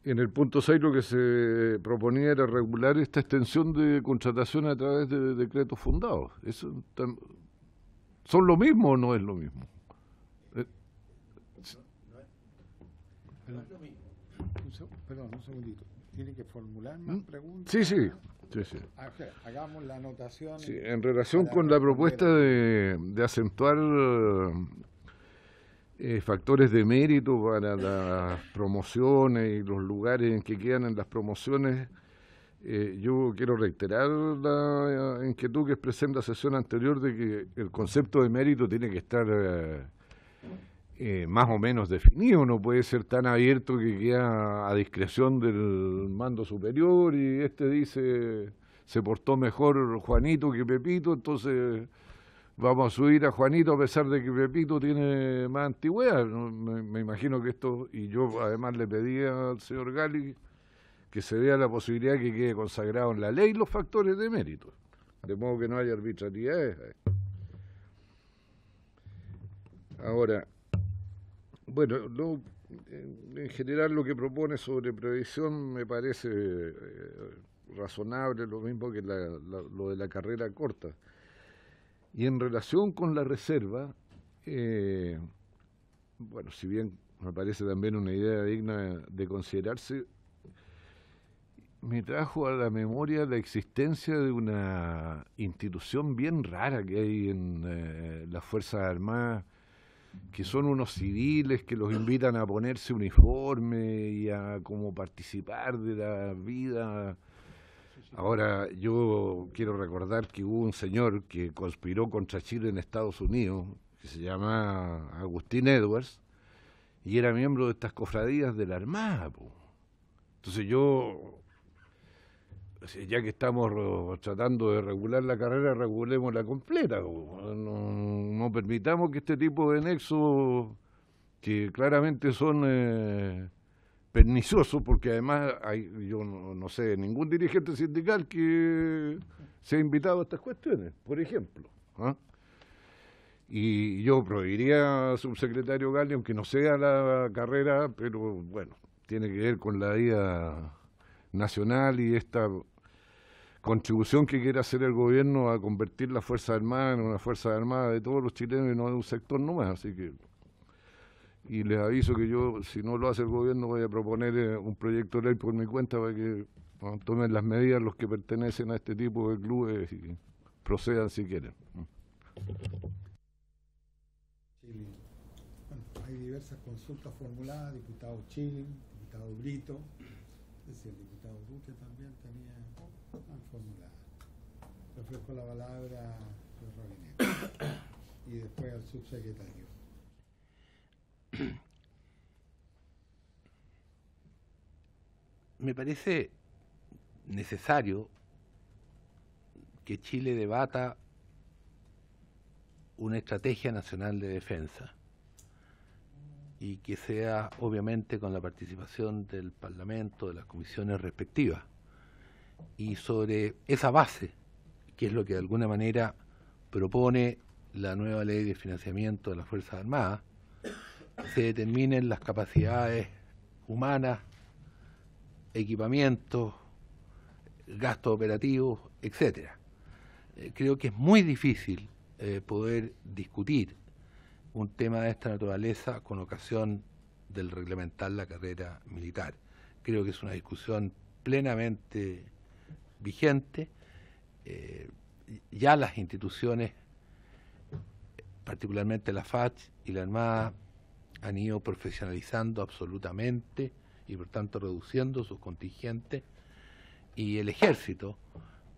el punto 6 lo que se proponía era regular esta extensión de contratación a través de decretos fundados. ¿Son lo mismo o no es lo mismo? Perdón, un segundito. ¿Tiene que formular más preguntas? Sí, sí. Hagamos la anotación. Sí, en relación con la propuesta de acentuar factores de mérito para las promociones y los lugares en que quedan en las promociones, yo quiero reiterar la inquietud que expresé en la sesión anterior de que el concepto de mérito tiene que estar más o menos definido, no puede ser tan abierto que queda a discreción del mando superior y este dice se portó mejor Juanito que Pepito, entonces vamos a subir a Juanito a pesar de que Pepito tiene más antigüedad. Me imagino que esto, y yo además le pedí al señor Gali que se vea la posibilidad que quede consagrado en la ley los factores de mérito, de modo que no haya arbitrariedades. Ahora, bueno, en general lo que propone sobre previsión me parece razonable, lo mismo que lo de la carrera corta. Y en relación con la reserva, bueno, si bien me parece también una idea digna de considerarse, me trajo a la memoria la existencia de una institución bien rara que hay en las Fuerzas Armadas, que son unos civiles que los invitan a ponerse uniforme y a como participar de la vida. Ahora, yo quiero recordar que hubo un señor que conspiró contra Chile en Estados Unidos, que se llama Agustín Edwards, y era miembro de estas cofradías de la Armada. Entonces yo, ya que estamos tratando de regular la carrera, regulémosla completa. No permitamos que este tipo de nexos, que claramente son perniciosos, porque además yo no sé ningún dirigente sindical que se ha invitado a estas cuestiones, por ejemplo. Y yo prohibiría, subsecretario Gali, aunque no sea la carrera, pero bueno, tiene que ver con la vida nacional y esta contribución que quiere hacer el gobierno a convertir la Fuerza Armada en una Fuerza Armada de todos los chilenos y no de un sector nomás, así que... Y les aviso que yo, si no lo hace el gobierno, voy a proponer un proyecto de ley por mi cuenta para que tomen las medidas los que pertenecen a este tipo de clubes y procedan si quieren. Chile. Bueno, hay diversas consultas formuladas, diputado Chile, diputado Brito, es decir, el diputado Duque también tenía formulada. Le ofrezco la palabra al Rabinete y después al subsecretario. Me parece necesario que Chile debata una estrategia nacional de defensa y que sea obviamente con la participación del Parlamento, de las comisiones respectivas, y sobre esa base, que es lo que de alguna manera propone la nueva ley de financiamiento de las Fuerzas Armadas, se determinen las capacidades humanas, equipamientos, gastos operativos, etcétera. Creo que es muy difícil poder discutir un tema de esta naturaleza con ocasión del reglamentar la carrera militar. Creo que es una discusión plenamente vigente. Ya las instituciones, particularmente la FACH y la Armada, han ido profesionalizando absolutamente y por tanto reduciendo sus contingentes, y el Ejército,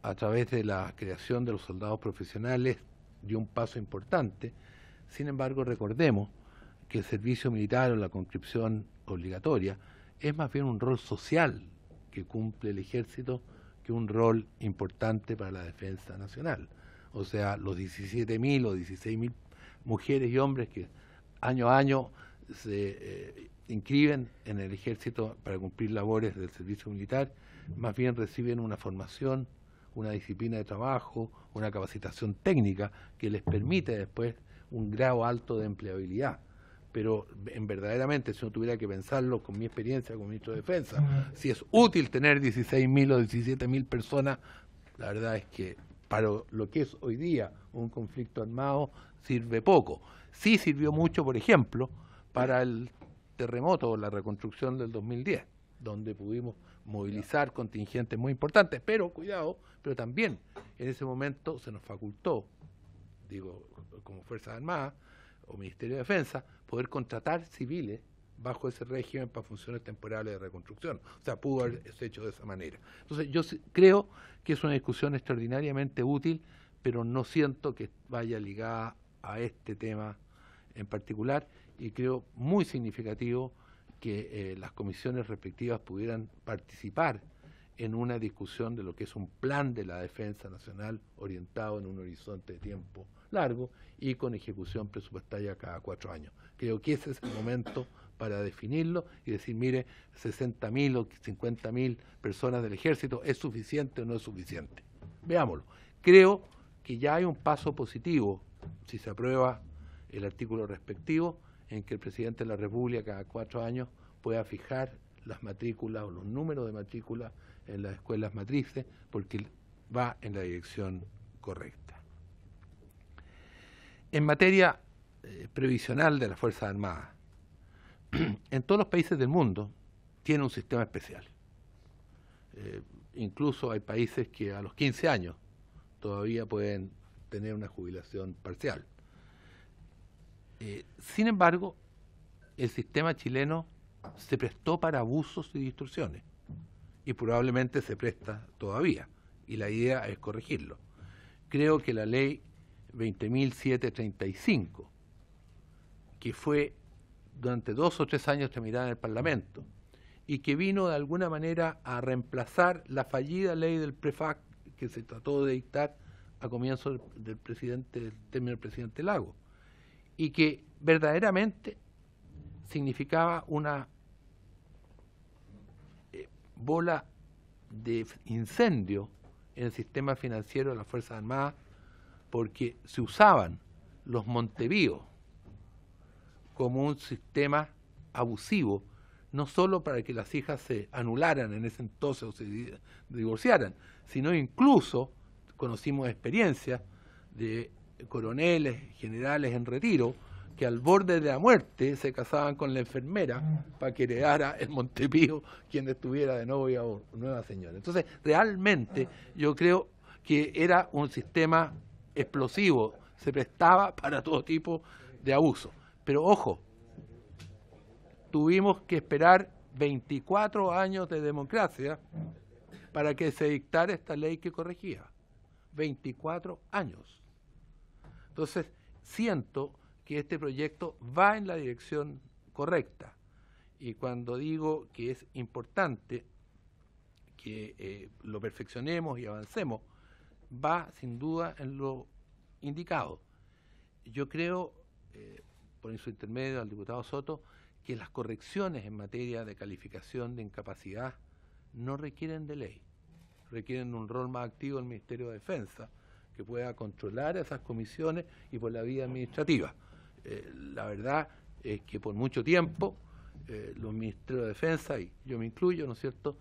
a través de la creación de los soldados profesionales, dio un paso importante. Sin embargo, recordemos que el servicio militar o la conscripción obligatoria es más bien un rol social que cumple el Ejército que un rol importante para la defensa nacional. O sea, los 17.000 o 16.000 mujeres y hombres que año a año se inscriben en el Ejército para cumplir labores del servicio militar, más bien reciben una formación, una disciplina de trabajo, una capacitación técnica que les permite después un grado alto de empleabilidad. Pero verdaderamente, si uno tuviera que pensarlo con mi experiencia como ministro de Defensa, si es útil tener 16.000 o 17.000 personas, la verdad es que para lo que es hoy día un conflicto armado sirve poco. Sí sirvió mucho, por ejemplo, para el terremoto o la reconstrucción del 2010, donde pudimos movilizar contingentes muy importantes, pero cuidado, pero también en ese momento se nos facultó, digo, como Fuerzas Armadas o Ministerio de Defensa, poder contratar civiles bajo ese régimen para funciones temporales de reconstrucción. O sea, pudo haberse hecho de esa manera. Entonces, yo creo que es una discusión extraordinariamente útil, pero no siento que vaya ligada a este tema en particular, y creo muy significativo que las comisiones respectivas pudieran participar en una discusión de lo que es un plan de la defensa nacional orientado en un horizonte de tiempo largo y con ejecución presupuestaria cada 4 años. Creo que ese es el momento para definirlo y decir, mire, 60.000 o 50.000 personas del ejército, ¿es suficiente o no es suficiente? Veámoslo. Creo que ya hay un paso positivo, si se aprueba el artículo respectivo, en que el presidente de la República cada 4 años pueda fijar las matrículas o los números de matrículas en las escuelas matrices, porque va en la dirección correcta. En materia previsional de las Fuerzas Armadas, en todos los países del mundo tiene un sistema especial. Incluso hay países que a los 15 años todavía pueden tener una jubilación parcial. Sin embargo, el sistema chileno se prestó para abusos y distorsiones, y probablemente se presta todavía, y la idea es corregirlo. Creo que la ley 20.735, que fue durante 2 o 3 años tramitada en el Parlamento, y que vino de alguna manera a reemplazar la fallida ley del PREFAC que se trató de dictar a comienzo del término del presidente Lagos, y que verdaderamente significaba una bola de incendio en el sistema financiero de las Fuerzas Armadas, porque se usaban los Montevíos como un sistema abusivo, no solo para que las hijas se anularan en ese entonces o se divorciaran, sino incluso conocimos experiencias de coroneles, generales en retiro, que al borde de la muerte se casaban con la enfermera para que heredara el Montepío quien estuviera de novia o nueva señora. Entonces, realmente yo creo que era un sistema explosivo, se prestaba para todo tipo de abuso. Pero ojo, tuvimos que esperar 24 años de democracia para que se dictara esta ley que corregía. 24 años. Entonces, siento que este proyecto va en la dirección correcta. Y cuando digo que es importante que lo perfeccionemos y avancemos, va sin duda en lo indicado. Yo creo, por su intermedio al diputado Soto, que las correcciones en materia de calificación de incapacidad no requieren de ley, requieren un rol más activo del Ministerio de Defensa, que pueda controlar esas comisiones y por la vía administrativa. La verdad es que por mucho tiempo los ministerios de Defensa, y yo me incluyo, ¿no es cierto?,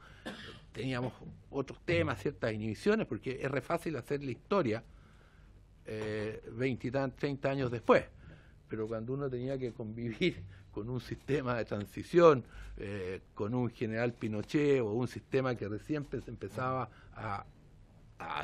teníamos otros temas, ciertas inhibiciones, porque es re fácil hacer la historia 20 y 30 años después, pero cuando uno tenía que convivir con un sistema de transición, con un general Pinochet o un sistema que recién se empezaba a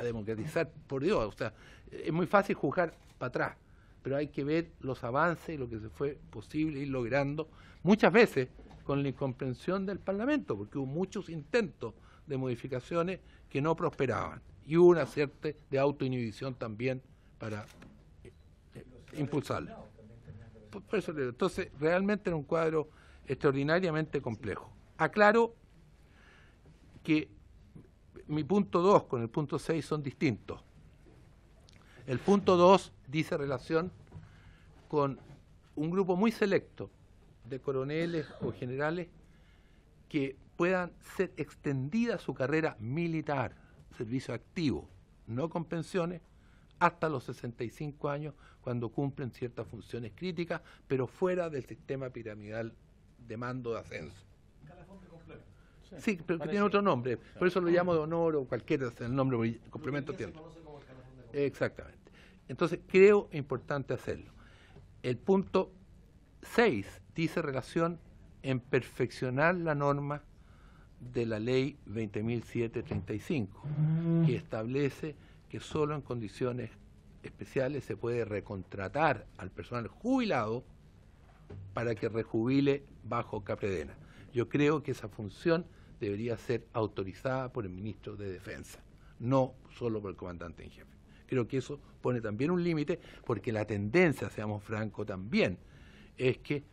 democratizar, por Dios, o sea, es muy fácil juzgar para atrás, pero hay que ver los avances y lo que se fue posible ir logrando, muchas veces con la incomprensión del Parlamento, porque hubo muchos intentos de modificaciones que no prosperaban, y hubo una cierta de autoinhibición también para impulsarlo. Por eso, entonces, realmente era un cuadro extraordinariamente complejo. Aclaro que mi punto 2 con el punto 6 son distintos. El punto 2 dice relación con un grupo muy selecto de coroneles o generales que puedan ser extendida su carrera militar, servicio activo. no con pensiones, hasta los 65 años, cuando cumplen ciertas funciones críticas, pero fuera del sistema piramidal de mando de ascenso. Sí, pero que tiene otro nombre, por eso lo llamo de honor o cualquiera sea el nombre, porque complemento tiene. Exactamente. Entonces, creo importante hacerlo. El punto 6 dice relación en perfeccionar la norma de la ley 20.735, que establece que solo en condiciones especiales se puede recontratar al personal jubilado para que rejubile bajo Capredena. Yo creo que esa función debería ser autorizada por el ministro de Defensa, no solo por el comandante en jefe. Creo que eso pone también un límite, porque la tendencia, seamos francos también, es que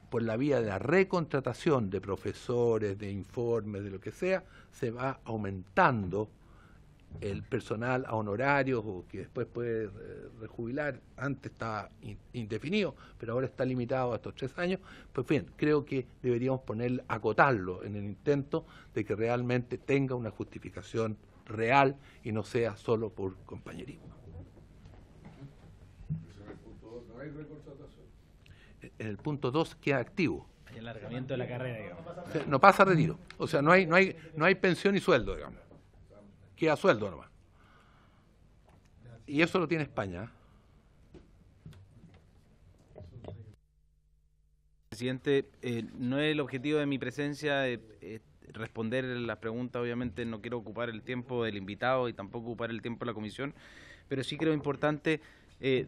por la vía de la recontratación de profesores, de informes, de lo que sea, se va aumentando el personal a honorarios o que después puede rejubilar. Antes estaba indefinido, pero ahora está limitado a estos 3 años. Pues bien, creo que deberíamos acotarlo en el intento de que realmente tenga una justificación real y no sea solo por compañerismo. En el punto 2 queda activo. El alargamiento de la carrera, digamos. O sea, no pasa a retiro. O sea, no hay pensión y sueldo, digamos. Queda sueldo nomás. Y eso lo tiene España. Presidente, no es el objetivo de mi presencia responder las preguntas. Obviamente no quiero ocupar el tiempo del invitado y tampoco ocupar el tiempo de la comisión, pero sí creo importante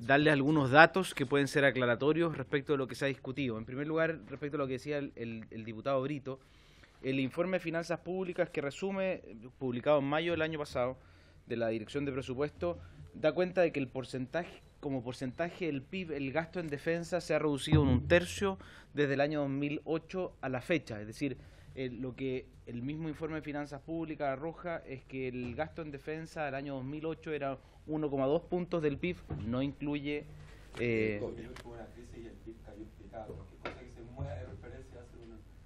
darle algunos datos que pueden ser aclaratorios respecto de lo que se ha discutido. En primer lugar, respecto a lo que decía el diputado Brito, el informe de finanzas públicas que resume, publicado en mayo del año pasado, de la Dirección de Presupuesto, da cuenta de que el porcentaje, como porcentaje del PIB, el gasto en defensa se ha reducido en 1/3 desde el año 2008 a la fecha. Es decir, lo que el mismo informe de finanzas públicas arroja es que el gasto en defensa del año 2008 era 1,2 puntos del PIB, no incluye...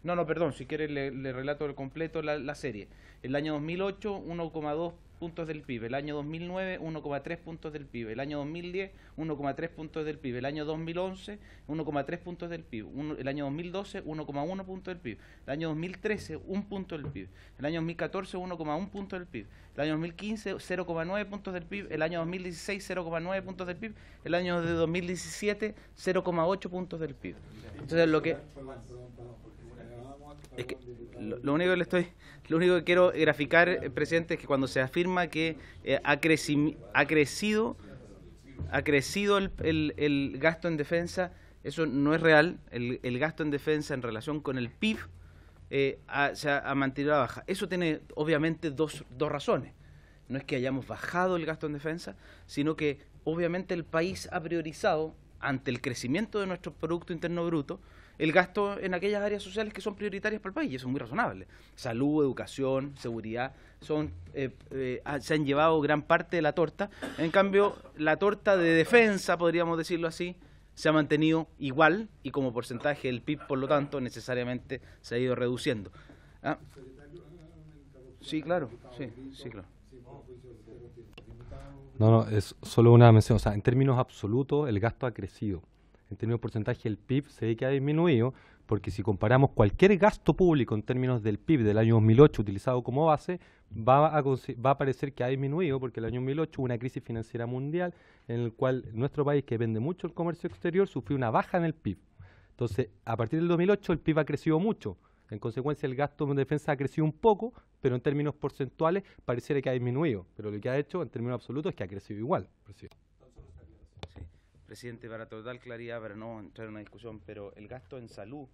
No, perdón, si quiere le relato el completo la serie. El año 2008, 1,2 puntos del PIB. El año 2009, 1,3 puntos del PIB. El año 2010, 1,3 puntos del PIB. El año 2011, 1,3 puntos del PIB. El año 2012, 1,1 puntos del PIB. El año 2013, 1 punto del PIB. El año 2014, 1,1 punto del PIB. El año 2015, 0,9 puntos del PIB. El año 2016, 0,9 puntos del PIB. El año de 2017, 0,8 puntos del PIB. Entonces, lo que... Es que lo único que quiero graficar, presidente, es que cuando se afirma que ha crecido el gasto en defensa, eso no es real. El gasto en defensa en relación con el PIB se ha mantenido a la baja. Eso tiene obviamente dos razones. No es que hayamos bajado el gasto en defensa, sino que obviamente el país ha priorizado, ante el crecimiento de nuestro Producto Interno Bruto, el gasto en aquellas áreas sociales que son prioritarias para el país, y eso es muy razonable. Salud, educación, seguridad, se han llevado gran parte de la torta. En cambio, la torta de defensa, podríamos decirlo así, se ha mantenido igual, y como porcentaje del PIB, por lo tanto, necesariamente se ha ido reduciendo. ¿Ah? Sí, claro, sí, claro. No, es solo una mención. O sea, en términos absolutos, el gasto ha crecido. En términos de porcentaje, el PIB se ve que ha disminuido, porque si comparamos cualquier gasto público en términos del PIB del año 2008 utilizado como base, va a parecer que ha disminuido, porque el año 2008 hubo una crisis financiera mundial en el cual nuestro país, que depende mucho del comercio exterior, sufrió una baja en el PIB. Entonces, a partir del 2008 el PIB ha crecido mucho. En consecuencia, el gasto en defensa ha crecido un poco, pero en términos porcentuales pareciera que ha disminuido. Pero lo que ha hecho en términos absolutos es que ha crecido igual. Sí. Presidente, para total claridad, para no entrar en una discusión, pero el gasto en salud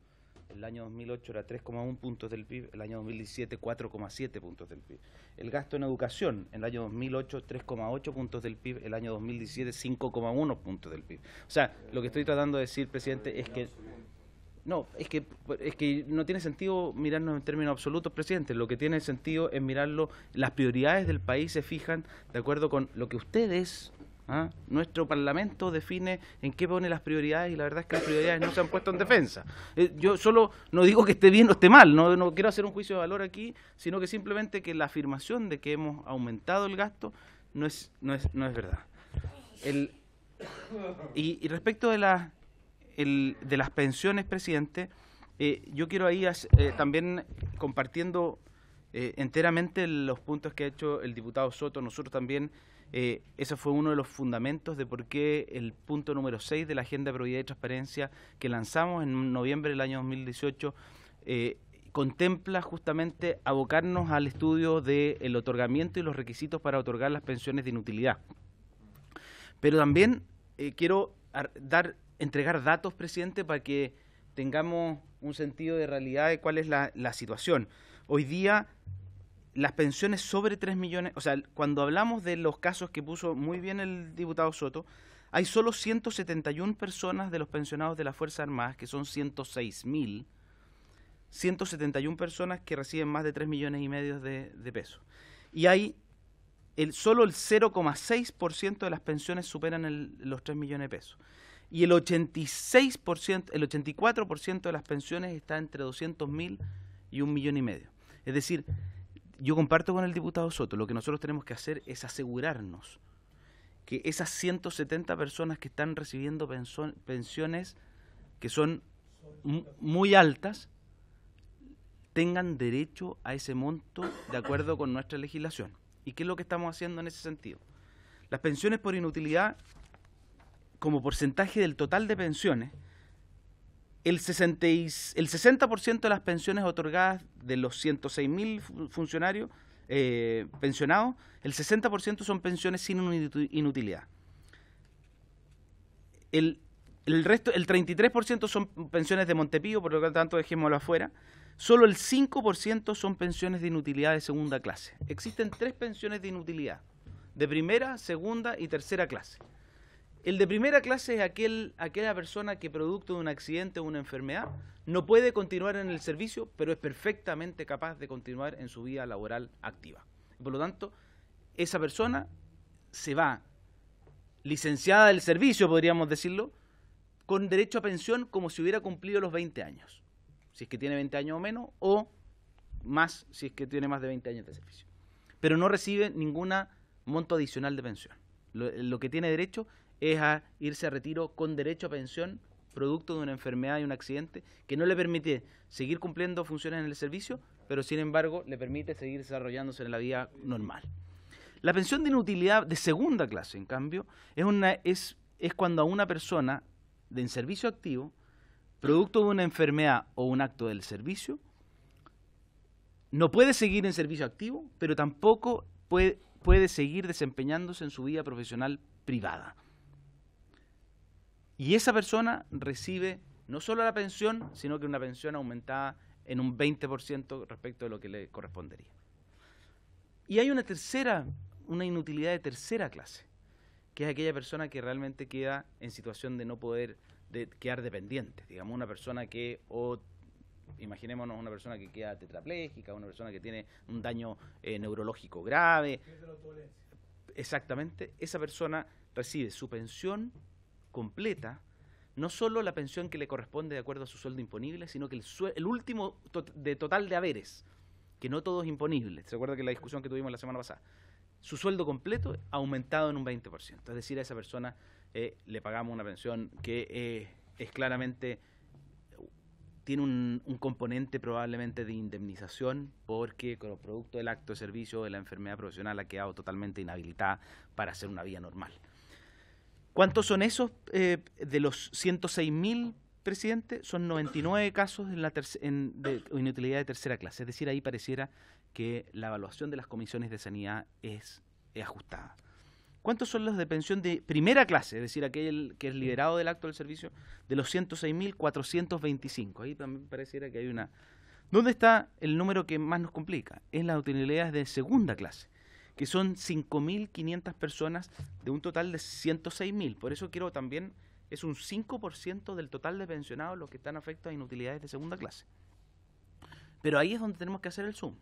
el año 2008 era 3,1 puntos del PIB, el año 2017 4,7 puntos del PIB. El gasto en educación en el año 2008 3,8 puntos del PIB, el año 2017 5,1 puntos del PIB. O sea, lo que estoy tratando de decir, presidente, es que es que no tiene sentido mirarnos en términos absolutos, presidente. Lo que tiene sentido es mirarlo, las prioridades del país se fijan de acuerdo con lo que ustedes ¿Ah? Nuestro Parlamento define en qué pone las prioridades y la verdad es que las prioridades no se han puesto en defensa. Yo solo no digo que esté bien o esté mal, no quiero hacer un juicio de valor aquí, sino que simplemente que la afirmación de que hemos aumentado el gasto no es verdad. Y respecto de las pensiones, presidente, yo quiero ahí también compartiendo enteramente los puntos que ha hecho el diputado Soto. Nosotros también, ese fue uno de los fundamentos de por qué el punto número 6 de la Agenda de Probidad y Transparencia que lanzamos en noviembre del año 2018 contempla justamente abocarnos al estudio del otorgamiento y los requisitos para otorgar las pensiones de inutilidad. Pero también quiero entregar datos, presidente, para que tengamos un sentido de realidad de cuál es la situación. Hoy día, las pensiones sobre 3 millones, o sea, cuando hablamos de los casos que puso muy bien el diputado Soto, hay solo 171 personas de los pensionados de las Fuerzas Armadas, que son 106.000, 171 personas que reciben más de 3 millones y medio de pesos. Y hay solo el 0,6% de las pensiones superan los 3 millones de pesos. Y el 86%, el 84% de las pensiones está entre 200.000 y 1,5 millones. Es decir, yo comparto con el diputado Soto, lo que nosotros tenemos que hacer es asegurarnos que esas 170 personas que están recibiendo pensiones que son muy altas, tengan derecho a ese monto de acuerdo con nuestra legislación. ¿Y qué es lo que estamos haciendo en ese sentido? Las pensiones por inutilidad, como porcentaje del total de pensiones, el 60% de las pensiones otorgadas de los 106.000 funcionarios pensionados, el 60% son pensiones sin inutilidad. El resto, el 33% son pensiones de Montepío, por lo tanto dejémoslo afuera. Solo el 5% son pensiones de inutilidad de segunda clase. Existen 3 pensiones de inutilidad, de primera, segunda y tercera clase. El de primera clase es aquella persona que producto de un accidente o una enfermedad no puede continuar en el servicio, pero es perfectamente capaz de continuar en su vida laboral activa. Por lo tanto, esa persona se va licenciada del servicio, podríamos decirlo, con derecho a pensión como si hubiera cumplido los 20 años. Si es que tiene 20 años o menos, o más si es que tiene más de 20 años de servicio. Pero no recibe ningún monto adicional de pensión. Lo que tiene derecho es a irse a retiro con derecho a pensión, producto de una enfermedad y un accidente, que no le permite seguir cumpliendo funciones en el servicio, pero sin embargo le permite seguir desarrollándose en la vida normal. La pensión de inutilidad de segunda clase, en cambio, es cuando a una persona en servicio activo, producto de una enfermedad o un acto del servicio, no puede seguir en servicio activo, pero tampoco puede seguir desempeñándose en su vida profesional privada. Y esa persona recibe no solo la pensión, sino que una pensión aumentada en un 20% respecto de lo que le correspondería. Y hay una inutilidad de tercera clase, que es aquella persona que realmente queda en situación de no poder quedar dependiente. Digamos, una persona que, imaginémonos una persona que queda tetrapléjica, una persona que tiene un daño neurológico grave. Exactamente, esa persona recibe su pensión completa, no solo la pensión que le corresponde de acuerdo a su sueldo imponible, sino que el último total de haberes, que no todo es imponible. ¿Se acuerda que la discusión que tuvimos la semana pasada? Su sueldo completo aumentado en un 20%. Es decir, a esa persona le pagamos una pensión que es claramente, tiene un componente probablemente de indemnización, porque como producto del acto de servicio de la enfermedad profesional ha quedado totalmente inhabilitada para hacer una vida normal. ¿Cuántos son esos? De los 106.000, presidente, son 99 casos de inutilidad de tercera clase. Es decir, ahí pareciera que la evaluación de las comisiones de sanidad es ajustada. ¿Cuántos son los de pensión de primera clase? Es decir, aquel que es liberado del acto del servicio, de los 106.425. Ahí también pareciera que hay una... ¿Dónde está el número que más nos complica? Es las utilidades de segunda clase, que son 5.500 personas de un total de 106.000. Por eso quiero también, es un 5% del total de pensionados los que están afectados a inutilidades de segunda clase. Pero ahí es donde tenemos que hacer el zoom.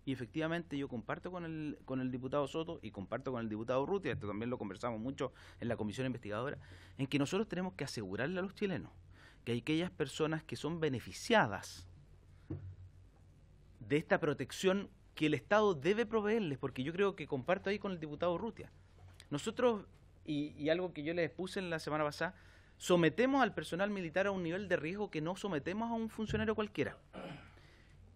Y efectivamente yo comparto con el diputado Soto y comparto con el diputado Urrutia, esto también lo conversamos mucho en la comisión investigadora, en que nosotros tenemos que asegurarle a los chilenos que aquellas personas que son beneficiadas de esta protección que el Estado debe proveerles, porque yo creo que comparto ahí con el diputado Urrutia. Nosotros, y algo que yo les puse en la semana pasada, sometemos al personal militar a un nivel de riesgo que no sometemos a un funcionario cualquiera.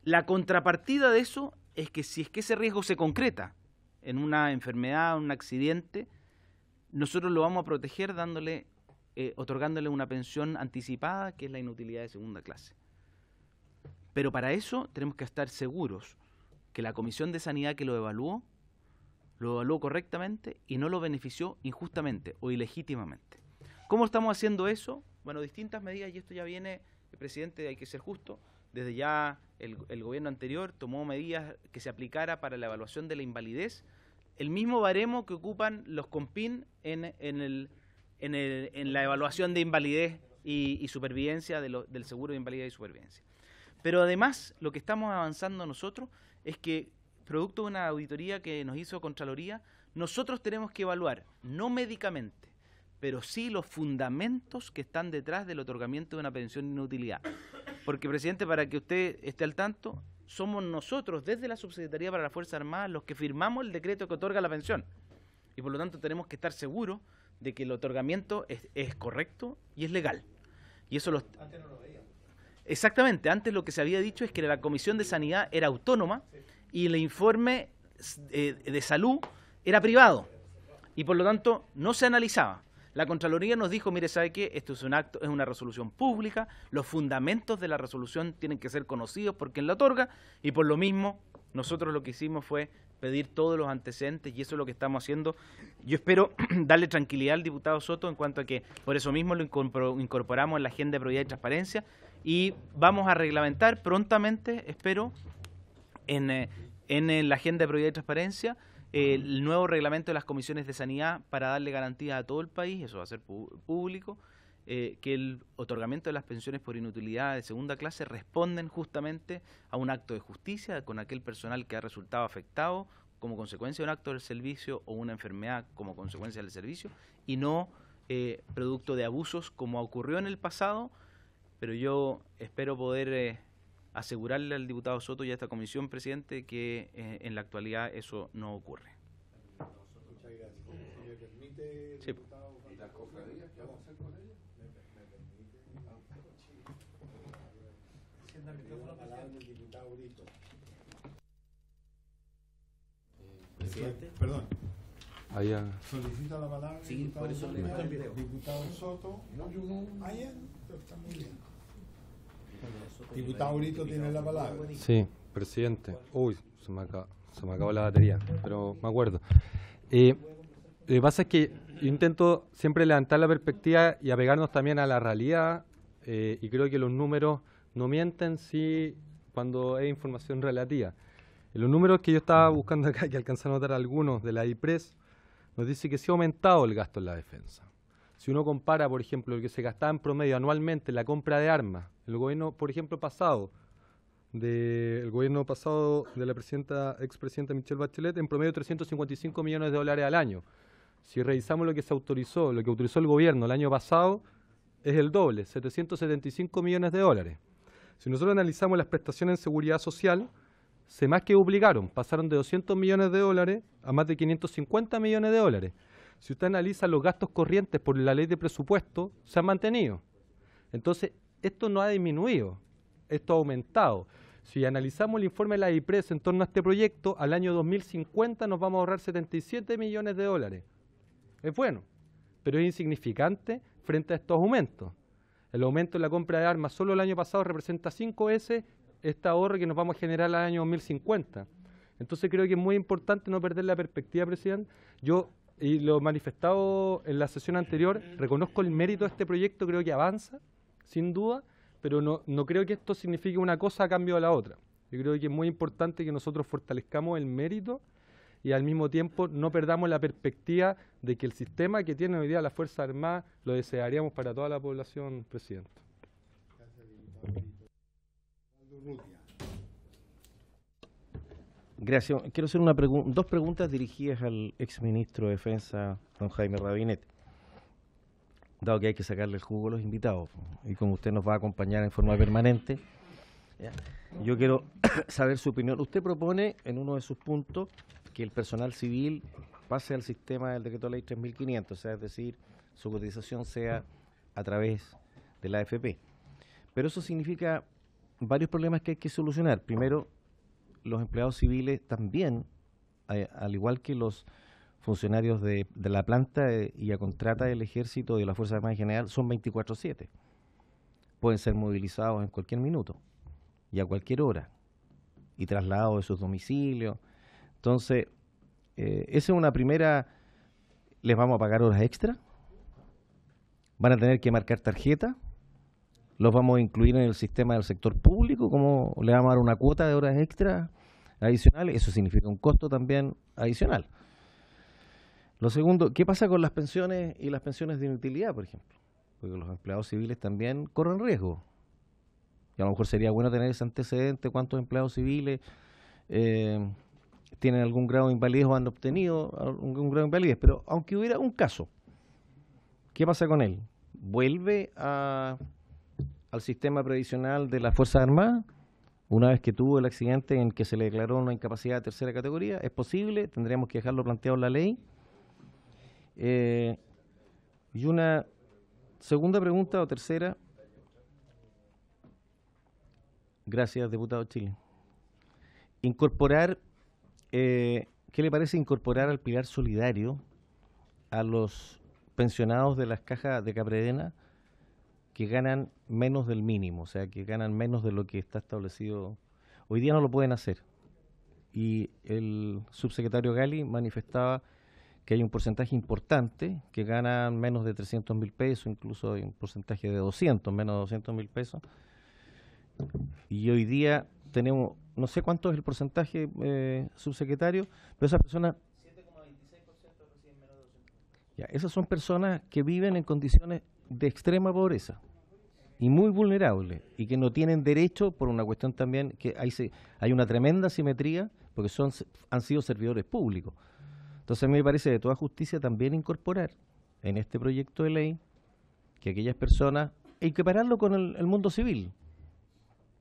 La contrapartida de eso es que si es que ese riesgo se concreta en una enfermedad, un accidente, nosotros lo vamos a proteger otorgándole una pensión anticipada, que es la inutilidad de segunda clase. Pero para eso tenemos que estar seguros que la Comisión de Sanidad que lo evaluó correctamente y no lo benefició injustamente o ilegítimamente. ¿Cómo estamos haciendo eso? Bueno, distintas medidas, y esto ya viene, el presidente, hay que ser justo, desde ya el gobierno anterior tomó medidas que se aplicara para la evaluación de la invalidez, el mismo baremo que ocupan los COMPIN en la evaluación de invalidez y supervivencia del seguro de invalidez y supervivencia. Pero además, lo que estamos avanzando nosotros es que, producto de una auditoría que nos hizo Contraloría, nosotros tenemos que evaluar, no médicamente, pero sí los fundamentos que están detrás del otorgamiento de una pensión de inutilidad. Porque, presidente, para que usted esté al tanto, somos nosotros, desde la Subsecretaría para las Fuerzas Armadas, los que firmamos el decreto que otorga la pensión. Y por lo tanto tenemos que estar seguros de que el otorgamiento es correcto y es legal. Y eso Antes no lo veíamos. Exactamente, antes lo que se había dicho es que la Comisión de Sanidad era autónoma y el informe de salud era privado. Y por lo tanto no se analizaba. La Contraloría nos dijo, mire, ¿sabe qué? Esto es una resolución pública, los fundamentos de la resolución tienen que ser conocidos por quien la otorga, y por lo mismo nosotros lo que hicimos fue pedir todos los antecedentes, y eso es lo que estamos haciendo. Yo espero darle tranquilidad al diputado Soto en cuanto a que por eso mismo lo incorporamos en la Agenda de Probidad y Transparencia, y vamos a reglamentar prontamente, espero, en la Agenda de Probidad y Transparencia, el nuevo reglamento de las comisiones de sanidad para darle garantías a todo el país, eso va a ser público, que el otorgamiento de las pensiones por inutilidad de segunda clase responden justamente a un acto de justicia con aquel personal que ha resultado afectado como consecuencia de un acto del servicio o una enfermedad como consecuencia del servicio, y no producto de abusos como ocurrió en el pasado, pero yo espero poder asegurarle al diputado Soto y a esta comisión, presidente, que en la actualidad eso no ocurre. Muchas gracias. Si me permite, sí. Diputado, ¿y las cofradías qué vamos a hacer con ellas? ¿Me permite? La palabra del diputado Brito. Presidente. Perdón. Allá. Solicita la palabra. Sí, por eso le Brito, el video. Diputado Soto. No, yo no. Allá está muy bien. Diputado Brito tiene la palabra. Sí, presidente. Uy, se me acabó la batería, pero me acuerdo. Lo que pasa es que yo intento siempre levantar la perspectiva y apegarnos también a la realidad, y creo que los números no mienten cuando es información relativa. Los números que yo estaba buscando acá, que alcanzan a notar algunos de la IPRES, nos dice que sí ha aumentado el gasto en la defensa. Si uno compara, por ejemplo, el que se gastaba en promedio anualmente en la compra de armas, el gobierno, por ejemplo, el gobierno pasado de la expresidenta Michelle Bachelet, en promedio 355 millones de dólares al año. Si revisamos lo que autorizó el gobierno el año pasado, es el doble, 775 millones de dólares. Si nosotros analizamos las prestaciones en seguridad social, se más que duplicaron, pasaron de 200 millones de dólares a más de 550 millones de dólares. Si usted analiza los gastos corrientes por la ley de presupuesto, se han mantenido. Entonces, esto no ha disminuido, esto ha aumentado. Si analizamos el informe de la IPRES en torno a este proyecto, al año 2050 nos vamos a ahorrar 77 millones de dólares. Es bueno, pero es insignificante frente a estos aumentos. El aumento en la compra de armas solo el año pasado representa 5 veces este ahorro que nos vamos a generar al año 2050. Entonces creo que es muy importante no perder la perspectiva, presidente. Yo, y lo he manifestado en la sesión anterior, reconozco el mérito de este proyecto, creo que avanza, sin duda, pero no creo que esto signifique una cosa a cambio de la otra. Yo creo que es muy importante que nosotros fortalezcamos el mérito y al mismo tiempo no perdamos la perspectiva de que el sistema que tiene hoy día la Fuerza Armada lo desearíamos para toda la población, presidente. Gracias. Quiero hacer dos preguntas dirigidas al exministro de Defensa, don Jaime Rabinet, dado que hay que sacarle el jugo a los invitados, y como usted nos va a acompañar en forma permanente, ¿ya? Yo quiero saber su opinión. Usted propone en uno de sus puntos que el personal civil pase al sistema del decreto ley 3.500, o sea, es decir, su cotización sea a través de la AFP. Pero eso significa varios problemas que hay que solucionar. Primero, los empleados civiles también, al igual que los funcionarios de la planta y a contrata del Ejército y de la Fuerza Armada en general, son 24/7. Pueden ser movilizados en cualquier minuto y a cualquier hora y trasladados de sus domicilios. Entonces, esa es una primera. ¿Les vamos a pagar horas extra? ¿Van a tener que marcar tarjeta? ¿Los vamos a incluir en el sistema del sector público? ¿Cómo le vamos a dar una cuota de horas extra adicionales? Eso significa un costo también adicional. Lo segundo, ¿qué pasa con las pensiones y las pensiones de inutilidad, por ejemplo? Porque los empleados civiles también corren riesgo. Y a lo mejor sería bueno tener ese antecedente, cuántos empleados civiles tienen algún grado de invalidez o han obtenido algún grado de invalidez. Pero aunque hubiera un caso, ¿qué pasa con él? ¿Vuelve al sistema previsional de las Fuerzas Armadas una vez que tuvo el accidente en que se le declaró una incapacidad de tercera categoría? ¿Es posible? ¿Tendríamos que dejarlo planteado en la ley? Y una segunda pregunta o tercera. Gracias, diputado Chile. Incorporar, ¿qué le parece incorporar al pilar solidario a los pensionados de las cajas de Capredena que ganan menos del mínimo, o sea, que ganan menos de lo que está establecido? Hoy día no lo pueden hacer. Y el subsecretario Gali manifestaba que hay un porcentaje importante que ganan menos de 300.000 pesos, incluso hay un porcentaje de 200, menos de 200.000 pesos. Y hoy día tenemos, no sé cuánto es el porcentaje, subsecretario, pero esas personas... 7,26% reciben menos de 200. Ya, esas son personas que viven en condiciones de extrema pobreza y muy vulnerables y que no tienen derecho por una cuestión también que hay una tremenda asimetría porque han sido servidores públicos. Entonces a mí me parece de toda justicia también incorporar en este proyecto de ley que aquellas personas, y equipararlo con el mundo civil,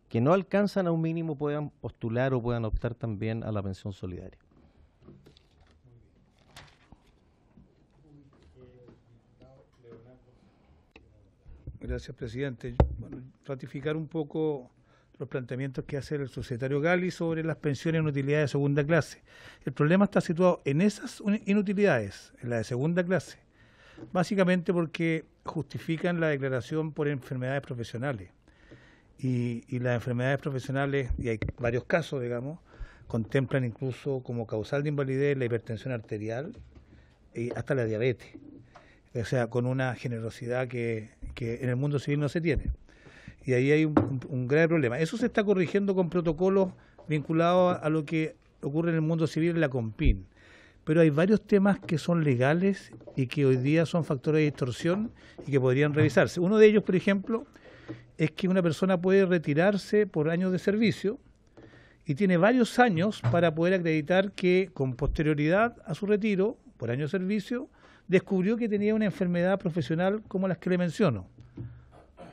que no alcanzan a un mínimo puedan postular o puedan optar también a la pensión solidaria. Gracias, presidente. Bueno, ratificar un poco los planteamientos que hace el subsecretario Gali sobre las pensiones en utilidades de segunda clase. El problema está situado en esas inutilidades, en la de segunda clase, básicamente porque justifican la declaración por enfermedades profesionales. Y las enfermedades profesionales, y hay varios casos, digamos, contemplan incluso como causal de invalidez la hipertensión arterial y hasta la diabetes. O sea, con una generosidad que en el mundo civil no se tiene. Y ahí hay un grave problema. Eso se está corrigiendo con protocolos vinculados a lo que ocurre en el mundo civil en la CONPIN. Pero hay varios temas que son legales y que hoy día son factores de distorsión y que podrían revisarse. Uno de ellos, por ejemplo, es que una persona puede retirarse por años de servicio y tiene varios años para poder acreditar que con posterioridad a su retiro, por años de servicio, descubrió que tenía una enfermedad profesional como las que le menciono,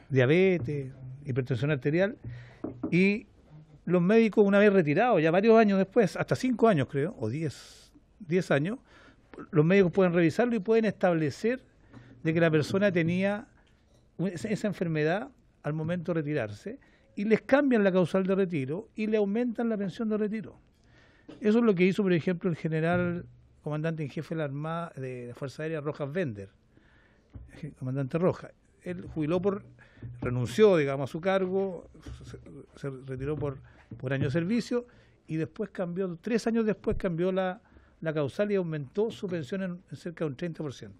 diabetes, hipertensión arterial, y los médicos, una vez retirados, ya varios años después, hasta 5 años creo, o 10 años, los médicos pueden revisarlo y pueden establecer de que la persona tenía esa enfermedad al momento de retirarse, y les cambian la causal de retiro y le aumentan la pensión de retiro. Eso es lo que hizo, por ejemplo, el general comandante en jefe de la Armada de la Fuerza Aérea, Rojas Bender, comandante Rojas. Él renunció, digamos, a su cargo, se retiró por año de servicio y después cambió, 3 años después cambió la causal y aumentó su pensión en cerca de un 30%.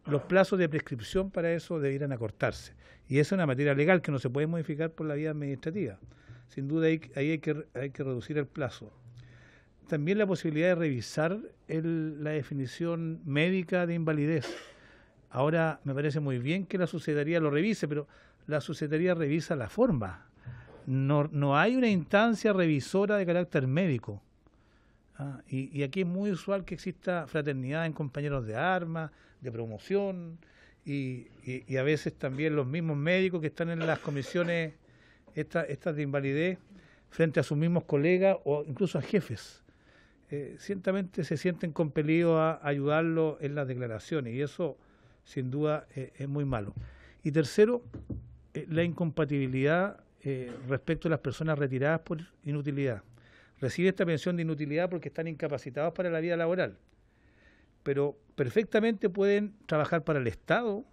Los plazos de prescripción para eso debieran acortarse. Y esa es una materia legal que no se puede modificar por la vía administrativa. Sin duda ahí hay que reducir el plazo. También la posibilidad de revisar la definición médica de invalidez. Ahora me parece muy bien que la subsecretaría lo revise, pero la subsecretaría revisa la forma, no hay una instancia revisora de carácter médico. Y aquí es muy usual que exista fraternidad en compañeros de armas, de promoción, y a veces también los mismos médicos que están en las comisiones estas de invalidez frente a sus mismos colegas o incluso a jefes. Ciertamente se sienten compelidos a ayudarlo en las declaraciones y eso sin duda es muy malo. Y tercero, la incompatibilidad respecto a las personas retiradas por inutilidad. Reciben esta pensión de inutilidad porque están incapacitados para la vida laboral, pero perfectamente pueden trabajar para el Estado,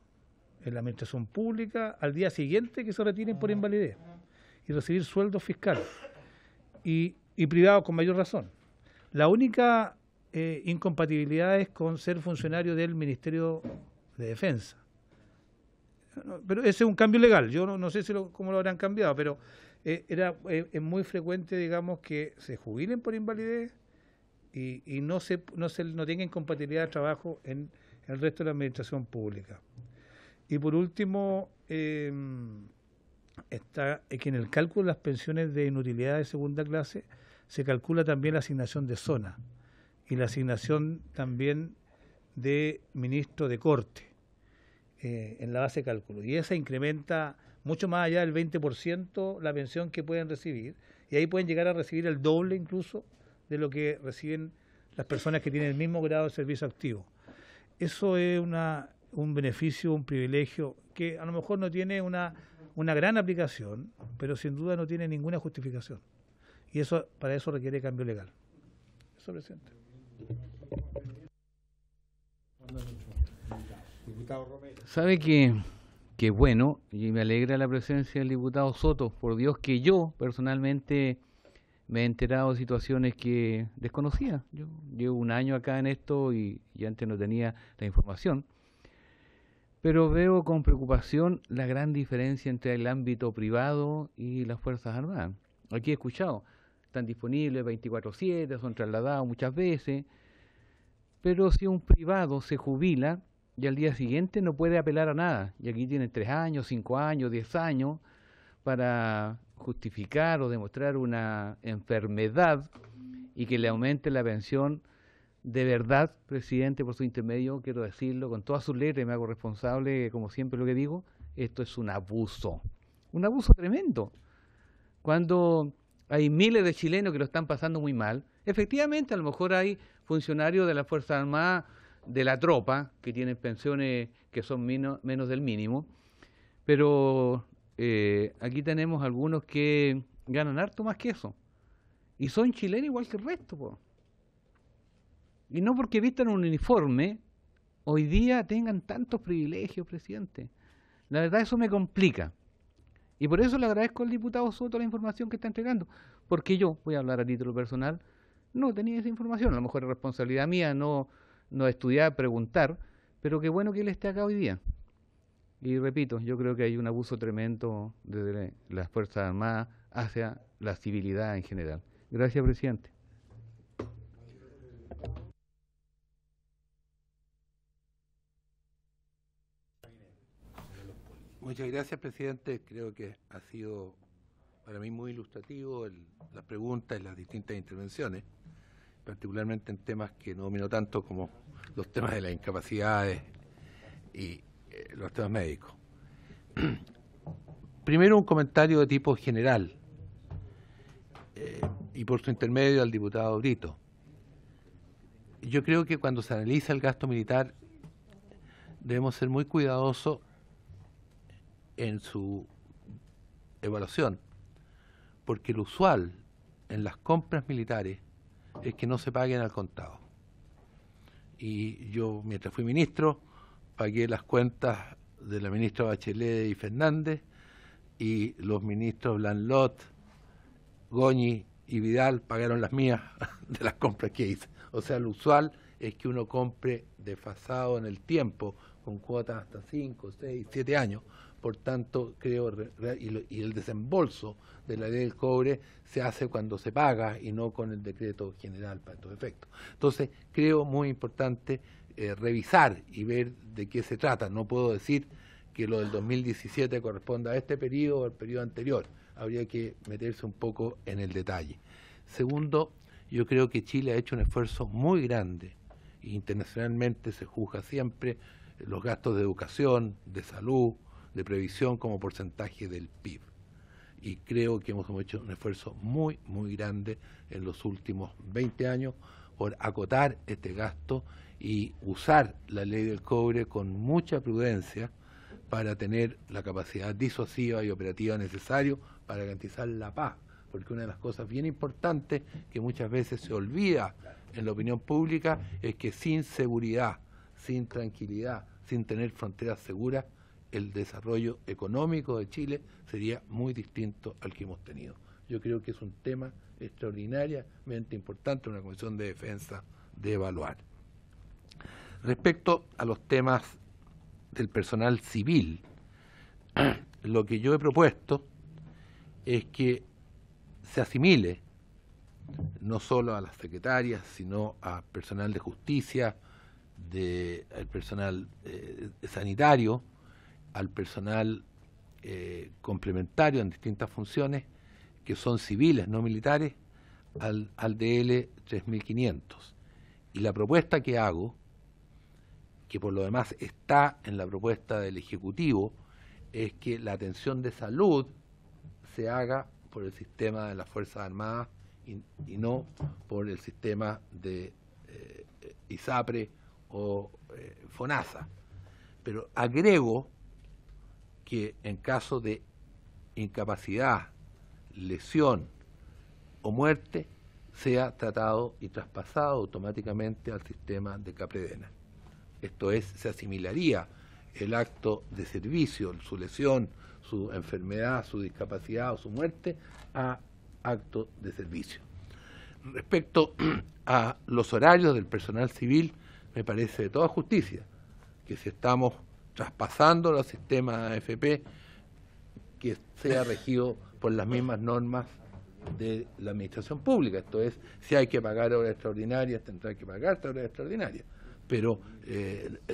en la administración pública, al día siguiente que se retiren por invalidez y recibir sueldos fiscales y privados con mayor razón. La única incompatibilidad es con ser funcionario del Ministerio de Defensa. Pero ese es un cambio legal, yo no sé cómo lo habrán cambiado, pero es muy frecuente, digamos, que se jubilen por invalidez y no tengan incompatibilidad de trabajo en el resto de la administración pública. Y por último, está que en el cálculo de las pensiones de inutilidad de segunda clase se calcula también la asignación de zona y la asignación también de ministro de corte en la base de cálculo. Y esa incrementa mucho más allá del 20% la pensión que pueden recibir, y ahí pueden llegar a recibir el doble incluso de lo que reciben las personas que tienen el mismo grado de servicio activo. Eso es un beneficio, un privilegio que a lo mejor no tiene una gran aplicación, pero sin duda no tiene ninguna justificación. Y para eso requiere cambio legal. Eso, presidente. Sabe que bueno, y me alegra la presencia del diputado Soto. Por Dios que yo personalmente me he enterado de situaciones que desconocía. Yo llevo un año acá en esto y antes no tenía la información. Pero veo con preocupación la gran diferencia entre el ámbito privado y las Fuerzas Armadas. Aquí he escuchado, están disponibles 24/7, son trasladados muchas veces, pero si un privado se jubila y al día siguiente no puede apelar a nada, y aquí tienen 3 años, 5 años, 10 años para justificar o demostrar una enfermedad y que le aumente la pensión. De verdad, presidente, por su intermedio, quiero decirlo con todas sus letras, y me hago responsable, como siempre lo que digo, esto es un abuso tremendo. Cuando hay miles de chilenos que lo están pasando muy mal, efectivamente a lo mejor hay funcionarios de las Fuerzas Armadas, de la tropa, que tienen pensiones que son menos del mínimo, pero aquí tenemos algunos que ganan harto más que eso, y son chilenos igual que el resto, po. Y no porque vistan un uniforme, hoy día tengan tantos privilegios, presidente. La verdad eso me complica. Y por eso le agradezco al diputado Soto la información que está entregando. Porque yo, voy a hablar a título personal, no tenía esa información. A lo mejor es responsabilidad mía no estudiar, preguntar, pero qué bueno que él esté acá hoy día. Y repito, yo creo que hay un abuso tremendo desde las Fuerzas Armadas hacia la civilidad en general. Gracias, presidente. Muchas gracias, presidente. Creo que ha sido para mí muy ilustrativo las preguntas y las distintas intervenciones, particularmente en temas que no domino tanto como los temas de las incapacidades y los temas médicos. Primero un comentario de tipo general y por su intermedio al diputado Brito. Yo creo que cuando se analiza el gasto militar debemos ser muy cuidadosos en su evaluación, porque lo usual en las compras militares es que no se paguen al contado. Y yo, mientras fui ministro, pagué las cuentas de la ministra Bachelet y Fernández, y los ministros Blanlot, Goñi y Vidal pagaron las mías de las compras que hice. O sea, lo usual es que uno compre desfasado en el tiempo, con cuotas hasta 5, 6, 7 años. Por tanto, creo, y el desembolso de la ley del cobre se hace cuando se paga y no con el decreto general para estos efectos. Entonces, creo muy importante revisar y ver de qué se trata. No puedo decir que lo del 2017 corresponda a este periodo o al periodo anterior. Habría que meterse un poco en el detalle. Segundo, yo creo que Chile ha hecho un esfuerzo muy grande. Internacionalmente se juzga siempre los gastos de educación, de salud, de previsión como porcentaje del PIB. Y creo que hemos hecho un esfuerzo muy, muy grande en los últimos 20 años por acotar este gasto y usar la ley del cobre con mucha prudencia para tener la capacidad disuasiva y operativa necesaria para garantizar la paz. Porque una de las cosas bien importantes que muchas veces se olvida en la opinión pública es que sin seguridad, sin tranquilidad, sin tener fronteras seguras, el desarrollo económico de Chile sería muy distinto al que hemos tenido. Yo creo que es un tema extraordinariamente importante, una comisión de defensa de evaluar. Respecto a los temas del personal civil, lo que yo he propuesto es que se asimile no solo a las secretarias, sino a personal de justicia, al personal sanitario, al personal complementario en distintas funciones, que son civiles, no militares, al DL 3500. Y la propuesta que hago, que por lo demás está en la propuesta del Ejecutivo, es que la atención de salud se haga por el sistema de las Fuerzas Armadas y no por el sistema de ISAPRE o FONASA. Pero agrego que en caso de incapacidad, lesión o muerte, sea tratado y traspasado automáticamente al sistema de CAPREDENA. Esto es, se asimilaría el acto de servicio, su lesión, su enfermedad, su discapacidad o su muerte a acto de servicio. Respecto a los horarios del personal civil, me parece de toda justicia que si estamos traspasando los sistemas AFP, que sea regido por las mismas normas de la administración pública. Esto es, si hay que pagar horas extraordinarias, tendrá que pagar horas extraordinarias. Pero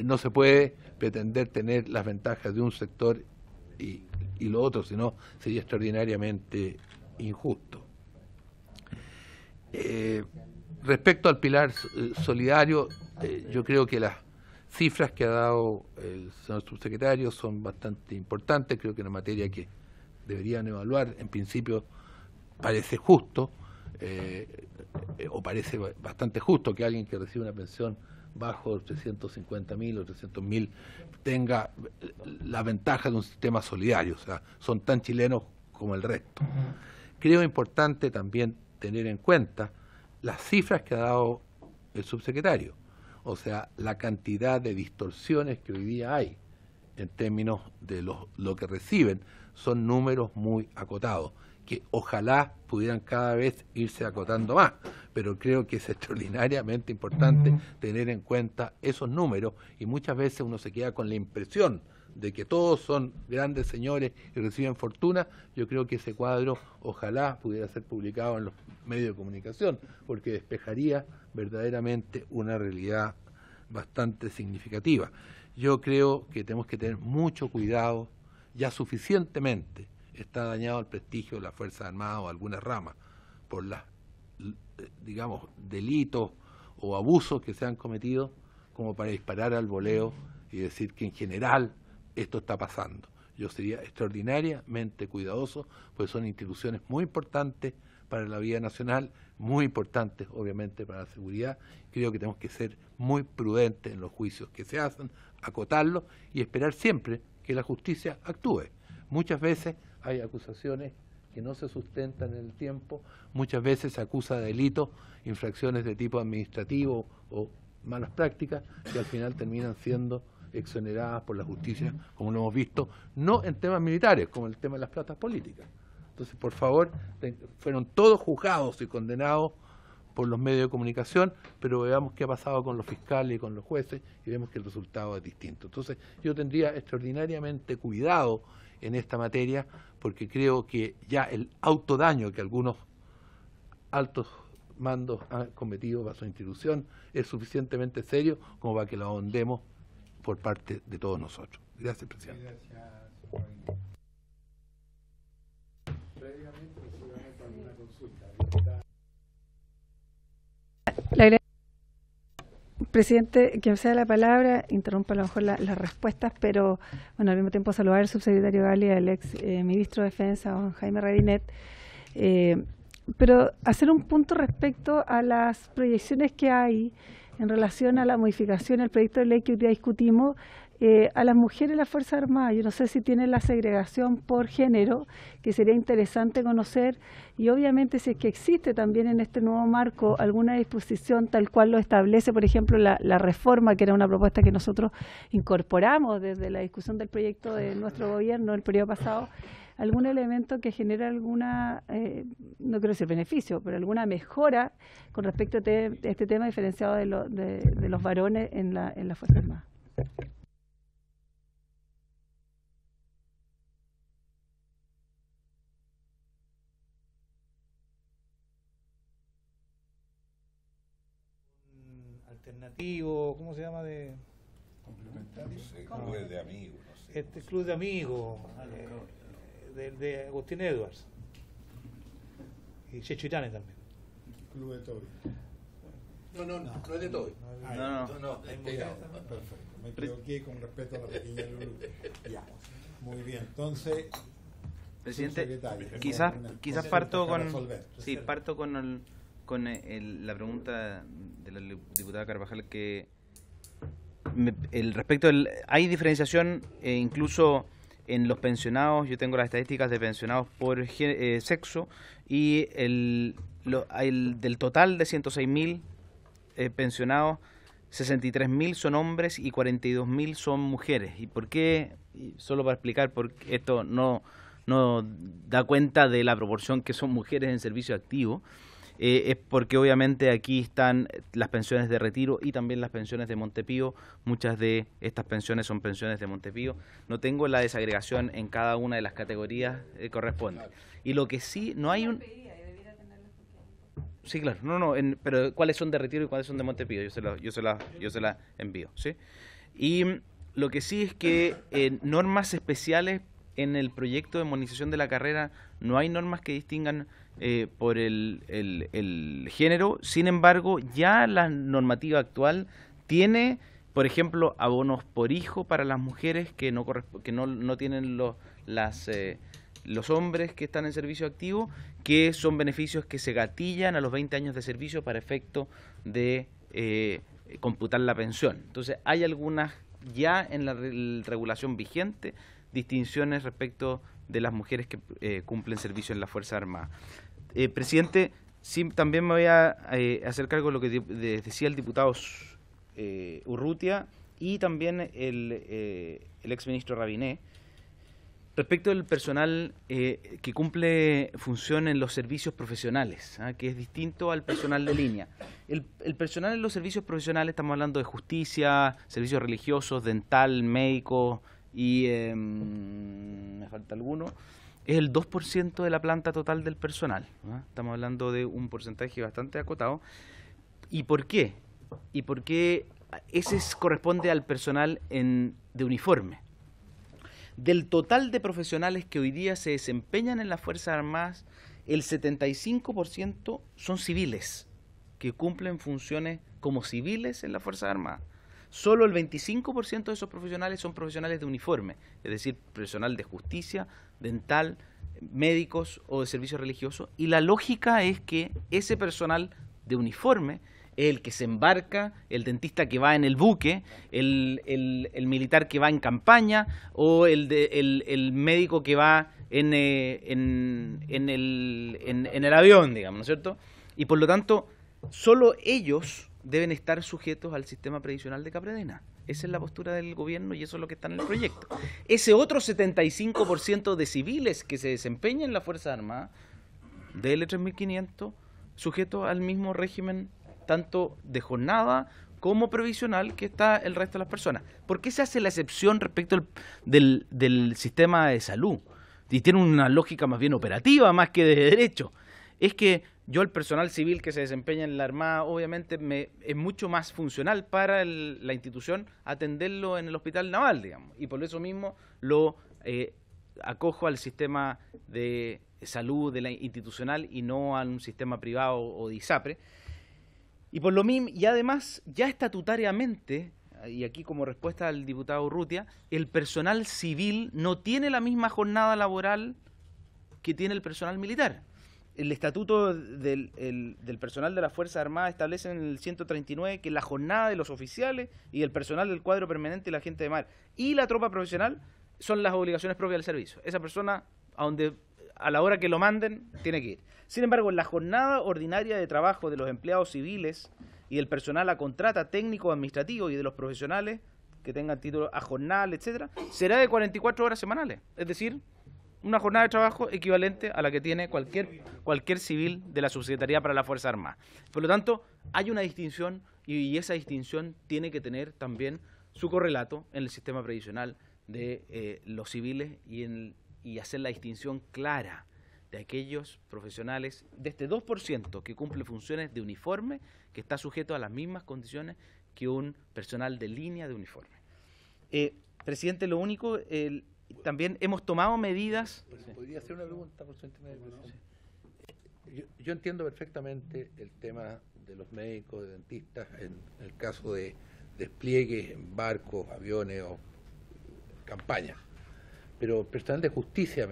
no se puede pretender tener las ventajas de un sector y lo otro, sino sería extraordinariamente injusto. Respecto al pilar solidario, yo creo que las cifras que ha dado el señor subsecretario son bastante importantes. Creo que es una materia que deberían evaluar. En principio parece justo, o parece bastante justo que alguien que recibe una pensión bajo 350.000 o 300.000 tenga la ventaja de un sistema solidario, o sea, son tan chilenos como el resto. Creo importante también tener en cuenta las cifras que ha dado el subsecretario, o sea, la cantidad de distorsiones que hoy día hay en términos de lo que reciben, son números muy acotados, que ojalá pudieran cada vez irse acotando más, pero creo que es extraordinariamente importante tener en cuenta esos números, y muchas veces uno se queda con la impresión de que todos son grandes señores y reciben fortuna. Yo creo que ese cuadro ojalá pudiera ser publicado en los medios de comunicación, porque despejaría verdaderamente una realidad bastante significativa. Yo creo que tenemos que tener mucho cuidado, ya suficientemente está dañado el prestigio de las Fuerzas Armadas o algunas ramas por las, digamos, delitos o abusos que se han cometido, como para disparar al voleo y decir que en general esto está pasando. Yo sería extraordinariamente cuidadoso, pues son instituciones muy importantes para la vida nacional, muy importantes obviamente para la seguridad. Creo que tenemos que ser muy prudentes en los juicios que se hacen, acotarlos y esperar siempre que la justicia actúe. Muchas veces hay acusaciones que no se sustentan en el tiempo, muchas veces se acusa de delitos, infracciones de tipo administrativo o malas prácticas, que al final terminan siendo exoneradas por la justicia, como lo hemos visto, no en temas militares, como el tema de las platas políticas. Entonces, por favor, fueron todos juzgados y condenados por los medios de comunicación, pero veamos qué ha pasado con los fiscales y con los jueces y vemos que el resultado es distinto. Entonces, yo tendría extraordinariamente cuidado en esta materia, porque creo que ya el autodaño que algunos altos mandos han cometido a su institución es suficientemente serio como para que lo ahondemos por parte de todos nosotros. Gracias, presidente. Presidente, que me sea la palabra, interrumpa a lo mejor las respuestas, pero bueno, al mismo tiempo saludar al subsecretario Gali, al ex ministro de Defensa, don Jaime Radinet, pero hacer un punto respecto a las proyecciones que hay en relación a la modificación del proyecto de ley que hoy día discutimos, a las mujeres de la Fuerza Armada. Yo no sé si tienen la segregación por género, que sería interesante conocer, y obviamente si es que existe también en este nuevo marco alguna disposición tal cual lo establece, por ejemplo, la reforma, que era una propuesta que nosotros incorporamos desde la discusión del proyecto de nuestro gobierno el periodo pasado, algún elemento que genera alguna, no quiero decir beneficio, pero alguna mejora con respecto a este tema diferenciado de los varones en la Fuerza Armada. Alternativo, ¿cómo se llama? De Complementario. Clubes de amigos. No sé. Este club de amigos de Agustín Edwards y Checho Irane también. Club de Toby. No es de todo. Perfecto. Me equivoqué con respecto a la pequeña Lulú. Ya. Muy bien. Entonces, presidente, quizás parto con la pregunta de la diputada Carvajal, que hay diferenciación incluso en los pensionados. Yo tengo las estadísticas de pensionados por sexo, y del total de 106.000 pensionados, 63.000 son hombres y 42.000 son mujeres. ¿Y por qué? Solo para explicar, porque esto no da cuenta de la proporción que son mujeres en servicio activo. Es porque obviamente aquí están las pensiones de retiro y también las pensiones de Montepío. Muchas de estas pensiones son pensiones de Montepío. No tengo la desagregación en cada una de las categorías corresponde. Y lo que sí, no hay un... Sí, claro, pero ¿cuáles son de retiro y cuáles son de Montepío? Yo se las envío, ¿sí? Y lo que sí es que normas especiales en el proyecto de modernización de la carrera no hay normas que distingan por el género. Sin embargo, ya la normativa actual tiene, por ejemplo, abonos por hijo para las mujeres que no tienen los hombres que están en servicio activo, que son beneficios que se gatillan a los 20 años de servicio para efecto de computar la pensión. Entonces, hay algunas ya en la regulación vigente distinciones respecto de las mujeres que cumplen servicio en la Fuerza Armada. Presidente, sí, también me voy a hacer cargo de lo que decía el diputado Urrutia y también el exministro Rabinet, respecto del personal que cumple función en los servicios profesionales, que es distinto al personal de línea. El personal en los servicios profesionales, estamos hablando de justicia, servicios religiosos, dental, médico y me falta alguno, es el 2% de la planta total del personal. Estamos hablando de un porcentaje bastante acotado. ¿Y por qué? Y porque ese corresponde al personal de uniforme. Del total de profesionales que hoy día se desempeñan en las Fuerzas Armadas, el 75% son civiles, que cumplen funciones como civiles en las Fuerzas Armadas. Solo el 25% de esos profesionales son profesionales de uniforme, es decir, personal de justicia, dental, médicos o de servicio religioso. Y la lógica es que ese personal de uniforme es el que se embarca, el dentista que va en el buque, el militar que va en campaña o el médico que va en el avión, digamos, ¿no es cierto? Y por lo tanto, solo ellos deben estar sujetos al sistema previsional de Capredena. Esa es la postura del gobierno y eso es lo que está en el proyecto. Ese otro 75% de civiles que se desempeñan en la Fuerza Armada, DL 3500, sujetos al mismo régimen tanto de jornada como previsional que está el resto de las personas. ¿Por qué se hace la excepción respecto del sistema de salud? Y tiene una lógica más bien operativa, más que de derecho. Es que Yo el personal civil que se desempeña en la Armada obviamente es mucho más funcional para la institución atenderlo en el hospital naval, digamos, y por eso mismo lo acojo al sistema de salud de la institucional y no a un sistema privado o de ISAPRE. Y por lo mismo, y además, ya estatutariamente, y aquí como respuesta al diputado Urrutia, el personal civil no tiene la misma jornada laboral que tiene el personal militar. El estatuto del personal de las Fuerzas Armadas establece en el 139 que la jornada de los oficiales y el personal del cuadro permanente y la gente de mar y la tropa profesional son las obligaciones propias del servicio. Esa persona, a la hora que lo manden, tiene que ir. Sin embargo, en la jornada ordinaria de trabajo de los empleados civiles y del personal a contrata técnico administrativo y de los profesionales que tengan título a jornal, etcétera, será de 44 horas semanales. Es decir, una jornada de trabajo equivalente a la que tiene cualquier civil de la Subsecretaría para la Fuerza Armada. Por lo tanto, hay una distinción y esa distinción tiene que tener también su correlato en el sistema previsional de los civiles y hacer la distinción clara de aquellos profesionales de este 2% que cumple funciones de uniforme, que está sujeto a las mismas condiciones que un personal de línea de uniforme. Presidente, lo único, también hemos tomado medidas... ¿Podría hacer una pregunta por su intermedio? Yo entiendo perfectamente el tema de los médicos, de dentistas, en el caso de despliegues en barcos, aviones o campañas. Pero personal de justicia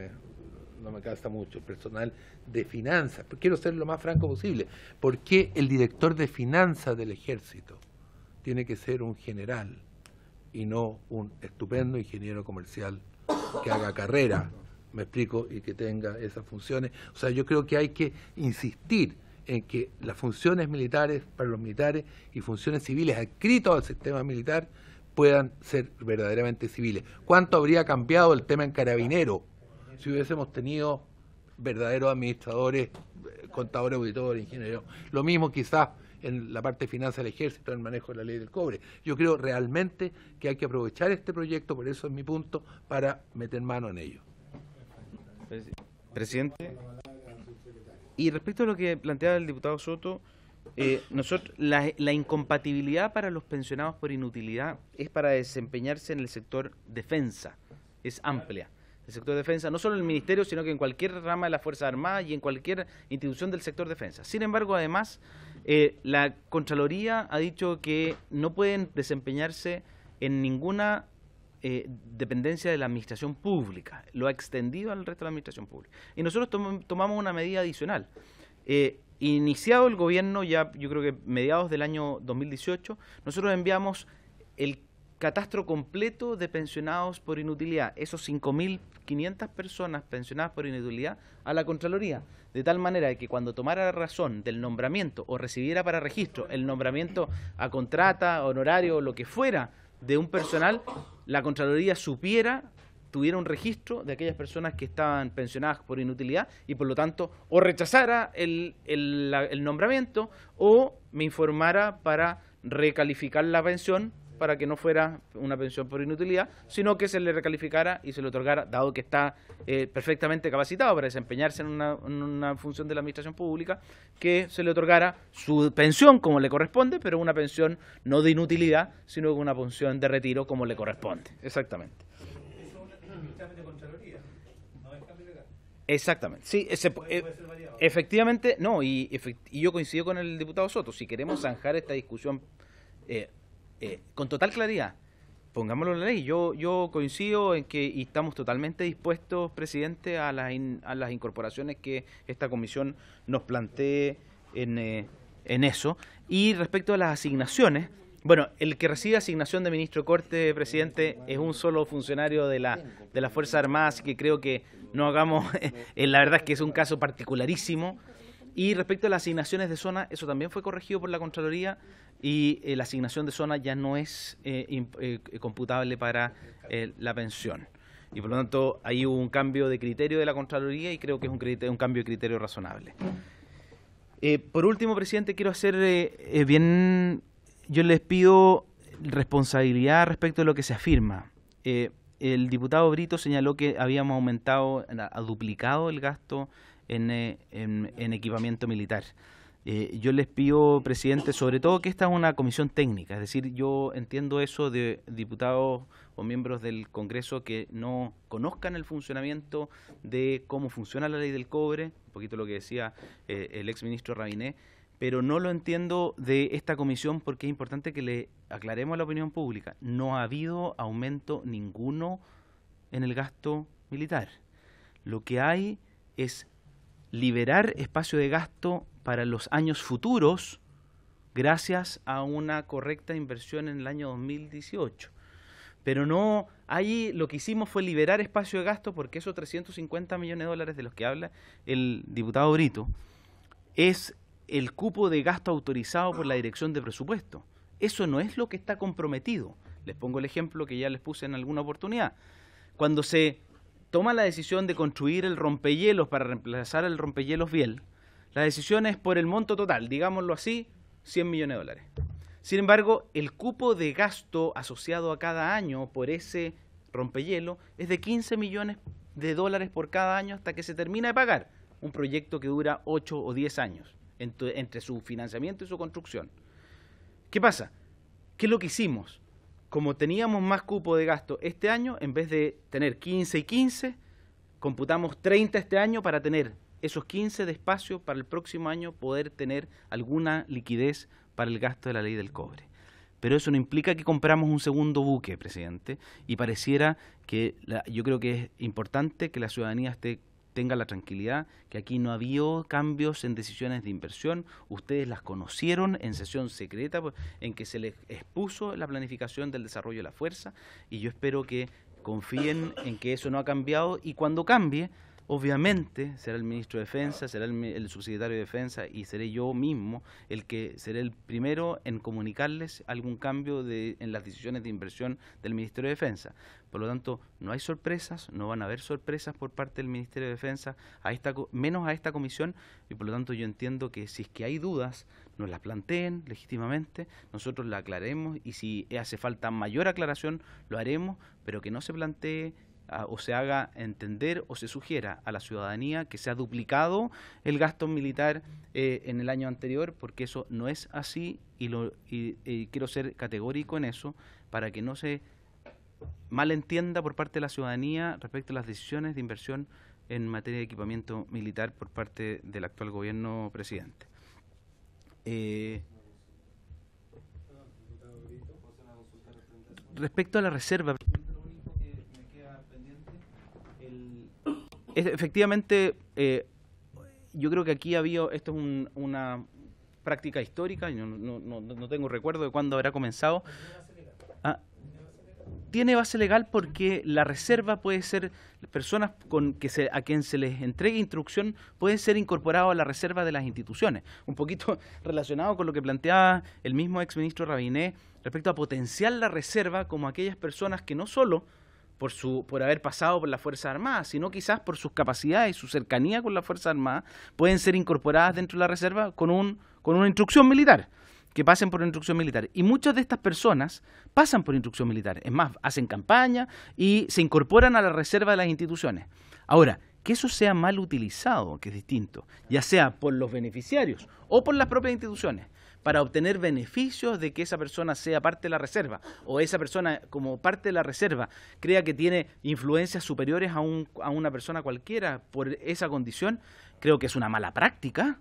no me cansa mucho, personal de finanzas. Quiero ser lo más franco posible. ¿Por qué el director de finanzas del Ejército tiene que ser un general y no un estupendo ingeniero comercial que haga carrera, me explico, y que tenga esas funciones? O sea, yo creo que hay que insistir en que las funciones militares para los militares y funciones civiles adscritas al sistema militar puedan ser verdaderamente civiles. ¿Cuánto habría cambiado el tema en Carabineros si hubiésemos tenido verdaderos administradores, contadores, auditores, ingenieros? Lo mismo quizás en la parte de finanzas del Ejército, en el manejo de la ley del cobre. Yo creo realmente que hay que aprovechar este proyecto, por eso es mi punto, para meter mano en ello. Presidente, y respecto a lo que planteaba el diputado Soto, nosotros la incompatibilidad para los pensionados por inutilidad es para desempeñarse en el sector defensa, es amplia. El sector defensa, no solo en el Ministerio, sino que en cualquier rama de las Fuerzas Armadas y en cualquier institución del sector defensa. Sin embargo, además, la Contraloría ha dicho que no pueden desempeñarse en ninguna dependencia de la administración pública. Lo ha extendido al resto de la administración pública. Y nosotros tomamos una medida adicional. Iniciado el gobierno, ya yo creo que mediados del año 2018, nosotros enviamos el catastro completo de pensionados por inutilidad, esos 5.500 personas pensionadas por inutilidad, a la Contraloría, de tal manera que cuando tomara razón del nombramiento o recibiera para registro el nombramiento a contrata, honorario o lo que fuera de un personal, la Contraloría tuviera un registro de aquellas personas que estaban pensionadas por inutilidad y por lo tanto o rechazara el nombramiento o me informara para recalificar la pensión para que no fuera una pensión por inutilidad, sino que se le recalificara y se le otorgara, dado que está perfectamente capacitado para desempeñarse en una función de la administración pública, que se le otorgara su pensión como le corresponde, pero una pensión no de inutilidad, sino una pensión de retiro como le corresponde. Exactamente. Exactamente, sí, efectivamente, no, y yo coincido con el diputado Soto, si queremos zanjar esta discusión con total claridad, pongámoslo en la ley. Yo coincido en que y estamos totalmente dispuestos, presidente, a las incorporaciones que esta comisión nos plantee en eso. Y respecto a las asignaciones, bueno, el que recibe asignación de ministro de Corte, presidente, es un solo funcionario de la Fuerza Armada, así que creo que no hagamos, la verdad es que es un caso particularísimo. Y respecto a las asignaciones de zona, eso también fue corregido por la Contraloría y la asignación de zona ya no es computable para la pensión. Y por lo tanto, ahí hubo un cambio de criterio de la Contraloría y creo que es un cambio de criterio razonable. Por último, presidente, quiero hacer yo les pido responsabilidad respecto de lo que se afirma. el diputado Brito señaló que habíamos aumentado, ha duplicado el gasto en equipamiento militar. Yo les pido, presidente, sobre todo que esta es una comisión técnica, es decir, yo entiendo eso de diputados o miembros del Congreso que no conozcan el funcionamiento de cómo funciona la ley del cobre, un poquito lo que decía el exministro Rabinet, pero no lo entiendo de esta comisión porque es importante que le aclaremos a la opinión pública. No ha habido aumento ninguno en el gasto militar. Lo que hay es liberar espacio de gasto para los años futuros gracias a una correcta inversión en el año 2018. Pero no, ahí lo que hicimos fue liberar espacio de gasto porque esos 350 millones de dólares de los que habla el diputado Brito es el cupo de gasto autorizado por la Dirección de Presupuesto. Eso no es lo que está comprometido. Les pongo el ejemplo que ya les puse en alguna oportunidad. Cuando se toma la decisión de construir el rompehielos para reemplazar el rompehielos Biel, la decisión es por el monto total, digámoslo así, 100 millones de dólares. Sin embargo, el cupo de gasto asociado a cada año por ese rompehielo es de 15 millones de dólares por cada año hasta que se termina de pagar un proyecto que dura 8 o 10 años entre su financiamiento y su construcción. ¿Qué pasa? ¿Qué es lo que hicimos? Como teníamos más cupo de gasto este año, en vez de tener 15 y 15, computamos 30 este año para tener esos 15 de espacio para el próximo año poder tener alguna liquidez para el gasto de la ley del cobre. Pero eso no implica que compramos un segundo buque, presidente, y pareciera que yo creo que es importante que la ciudadanía tenga la tranquilidad que aquí no ha habido cambios en decisiones de inversión. Ustedes las conocieron en sesión secreta en que se les expuso la planificación del desarrollo de la fuerza y yo espero que confíen en que eso no ha cambiado y cuando cambie, obviamente será el ministro de Defensa, será el subsecretario de Defensa y seré yo mismo el que seré el primero en comunicarles algún cambio en las decisiones de inversión del Ministerio de Defensa. Por lo tanto, no hay sorpresas, no van a haber sorpresas por parte del Ministerio de Defensa, menos a esta comisión, y por lo tanto yo entiendo que si es que hay dudas, nos las planteen legítimamente, nosotros la aclaremos y si hace falta mayor aclaración, lo haremos, pero que no se plantee o se haga entender o se sugiera a la ciudadanía que se ha duplicado el gasto militar en el año anterior, porque eso no es así y quiero ser categórico en eso para que no se malentienda por parte de la ciudadanía respecto a las decisiones de inversión en materia de equipamiento militar por parte del actual gobierno, presidente. Respecto a la reserva, efectivamente, yo creo que aquí esto es una práctica histórica, no tengo recuerdo de cuándo habrá comenzado. Tiene base legal porque la reserva puede ser, personas a quien se les entregue instrucción pueden ser incorporados a la reserva de las instituciones. Un poquito relacionado con lo que planteaba el mismo exministro Rabinet respecto a potenciar la reserva como aquellas personas que no solo por haber pasado por las Fuerzas Armadas, sino quizás por sus capacidades y su cercanía con las Fuerzas Armadas, pueden ser incorporadas dentro de la reserva con una instrucción militar, que pasen por una instrucción militar. Y muchas de estas personas pasan por instrucción militar, es más, hacen campaña y se incorporan a la reserva de las instituciones. Ahora, que eso sea mal utilizado, que es distinto, ya sea por los beneficiarios o por las propias instituciones, para obtener beneficios de que esa persona sea parte de la reserva o esa persona como parte de la reserva crea que tiene influencias superiores a una persona cualquiera por esa condición, creo que es una mala práctica,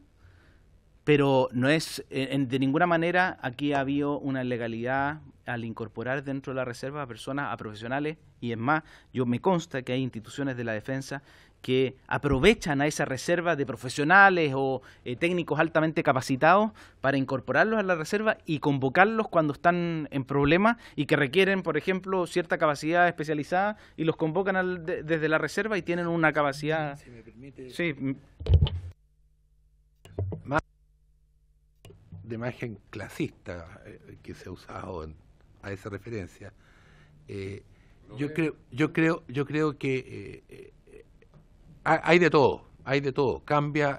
pero no es, de ninguna manera aquí ha habido una ilegalidad al incorporar dentro de la reserva a personas, a profesionales, y es más, me consta que hay instituciones de la defensa que aprovechan a esa reserva de profesionales o técnicos altamente capacitados para incorporarlos a la reserva y convocarlos cuando están en problemas y que requieren, por ejemplo, cierta capacidad especializada y los convocan desde la reserva y tienen una capacidad... Si me permite... Sí. De imagen clasista que se ha usado a esa referencia. Yo creo que hay de todo, cambia,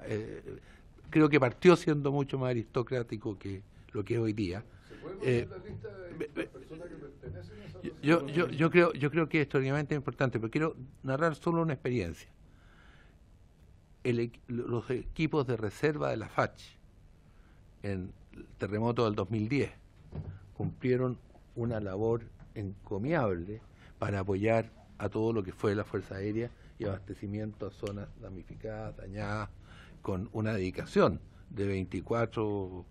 creo que partió siendo mucho más aristocrático que lo que es hoy día. Yo creo que es extraordinariamente importante, pero quiero narrar solo una experiencia. Los equipos de reserva de la FACH en el terremoto del 2010 cumplieron una labor encomiable para apoyar a todo lo que fue la Fuerza Aérea y abastecimiento a zonas damnificadas, dañadas, con una dedicación de 24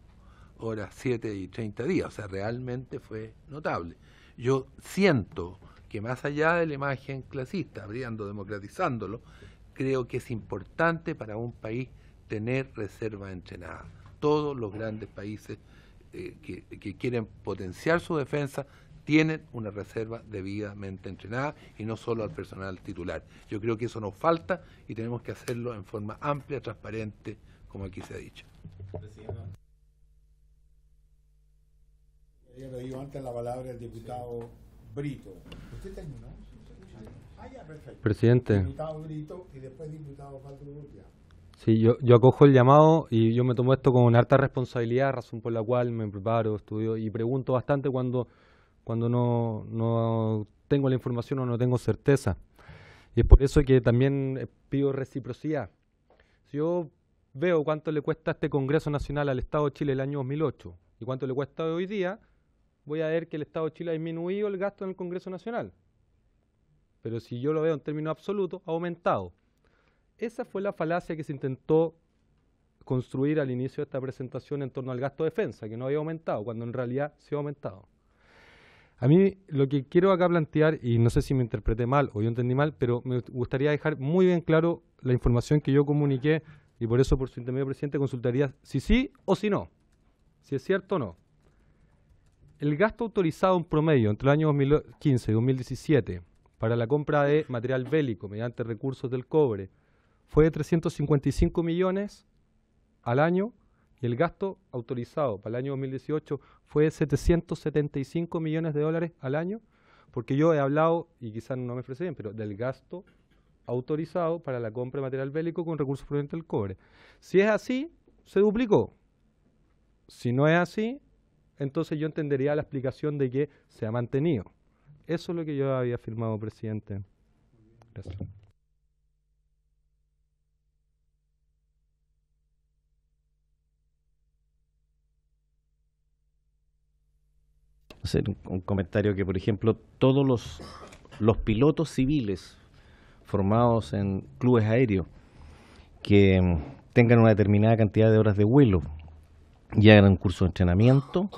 horas, 7 y 30 días. O sea, realmente fue notable. Yo siento que más allá de la imagen clasista, abriendo, democratizándolo, creo que es importante para un país tener reserva entrenada. Todos los grandes países que quieren potenciar su defensa tienen una reserva debidamente entrenada y no solo al personal titular. Yo creo que eso nos falta y tenemos que hacerlo en forma amplia, transparente, como aquí se ha dicho. Yo le digo antes la palabra al diputado Brito. ¿Usted terminó? Ah, ya, perfecto. Presidente. Diputado Brito y después diputado Pablo Urrutia. Sí, yo acojo el llamado y yo me tomo esto con harta responsabilidad, razón por la cual me preparo, estudio y pregunto bastante cuando no tengo la información o no tengo certeza. Y es por eso que también pido reciprocidad. Si yo veo cuánto le cuesta a este Congreso Nacional al Estado de Chile el año 2008 y cuánto le cuesta hoy día, voy a ver que el Estado de Chile ha disminuido el gasto en el Congreso Nacional. Pero si yo lo veo en términos absolutos, ha aumentado. Esa fue la falacia que se intentó construir al inicio de esta presentación en torno al gasto de defensa, que no había aumentado, cuando en realidad sí ha aumentado. A mí lo que quiero acá plantear, y no sé si me interpreté mal o yo entendí mal, pero me gustaría dejar muy bien claro la información que yo comuniqué, y por eso, por su intermedio, presidente, consultaría si sí o si no, si es cierto o no. El gasto autorizado en promedio entre el año 2015 y 2017 para la compra de material bélico mediante recursos del cobre fue de 355 millones al año, y el gasto autorizado para el año 2018 fue de 775 millones de dólares al año, porque yo he hablado, y quizás no me expresé bien, pero del gasto autorizado para la compra de material bélico con recursos provenientes del cobre. Si es así, se duplicó. Si no es así, entonces yo entendería la explicación de que se ha mantenido. Eso es lo que yo había afirmado, presidente. Gracias. Hacer un comentario que, por ejemplo, todos los pilotos civiles formados en clubes aéreos que tengan una determinada cantidad de horas de vuelo y hagan un curso de entrenamiento,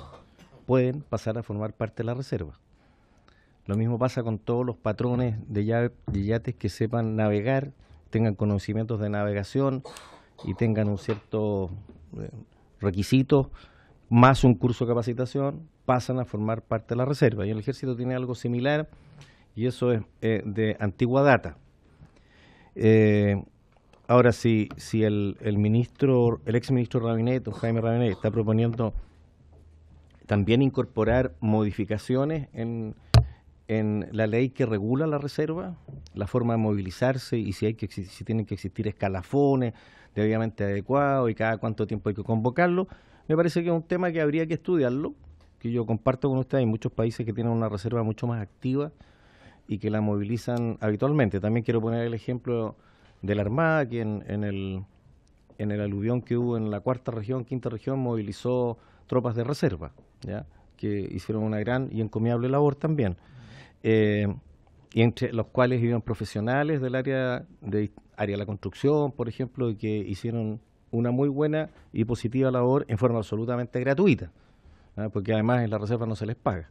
pueden pasar a formar parte de la reserva. Lo mismo pasa con todos los patrones de yates que sepan navegar, tengan conocimientos de navegación y tengan un cierto requisito, más un curso de capacitación, pasan a formar parte de la reserva. Y el Ejército tiene algo similar, y eso es de antigua data. Ahora, si el exministro Rabinet, don Jaime Rabinet, está proponiendo también incorporar modificaciones en la ley que regula la reserva, la forma de movilizarse y si tienen que existir escalafones debidamente adecuados y cada cuánto tiempo hay que convocarlo, me parece que es un tema que habría que estudiarlo, que yo comparto con ustedes. Hay muchos países que tienen una reserva mucho más activa y que la movilizan habitualmente. También quiero poner el ejemplo de la Armada, que en el aluvión que hubo en la quinta región, movilizó tropas de reserva, ¿ya?, que hicieron una gran y encomiable labor también. Y entre los cuales vivían profesionales del área de la construcción, por ejemplo, y que hicieron una muy buena y positiva labor en forma absolutamente gratuita, ¿ah?, porque además en la reserva no se les paga.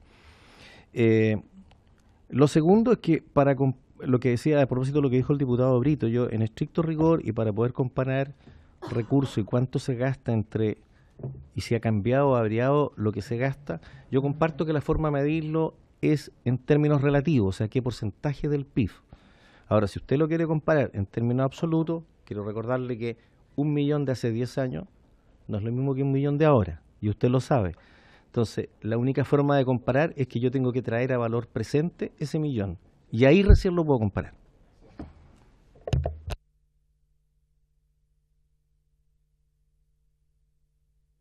Lo segundo es que, para lo que decía, a propósito de lo que dijo el diputado Brito, yo en estricto rigor y para poder comparar recursos y cuánto se gasta y si ha cambiado o ha variado lo que se gasta, yo comparto que la forma de medirlo es en términos relativos, o sea, qué porcentaje del PIB. Ahora, si usted lo quiere comparar en términos absolutos, quiero recordarle que 1 millón de hace 10 años no es lo mismo que 1 millón de ahora, y usted lo sabe. Entonces, la única forma de comparar es que yo tengo que traer a valor presente ese millón, y ahí recién lo puedo comparar.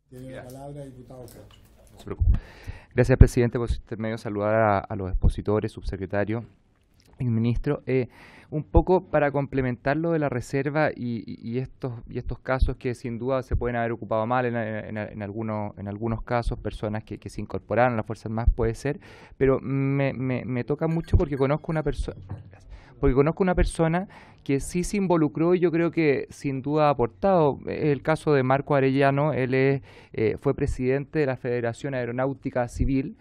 Tiene la palabra el diputado Cacho. se preocupe. Gracias, presidente, por su intermedio. Saludar a los expositores, subsecretario y ministro. Un poco para complementar lo de la reserva y estos casos que sin duda se pueden haber ocupado mal en algunos casos, personas que se incorporaron a las Fuerzas Armadas, puede ser, pero me toca mucho porque conozco una persona que sí se involucró y yo creo que sin duda ha aportado. Es el caso de Marco Arellano. Él fue presidente de la Federación Aeronáutica Civil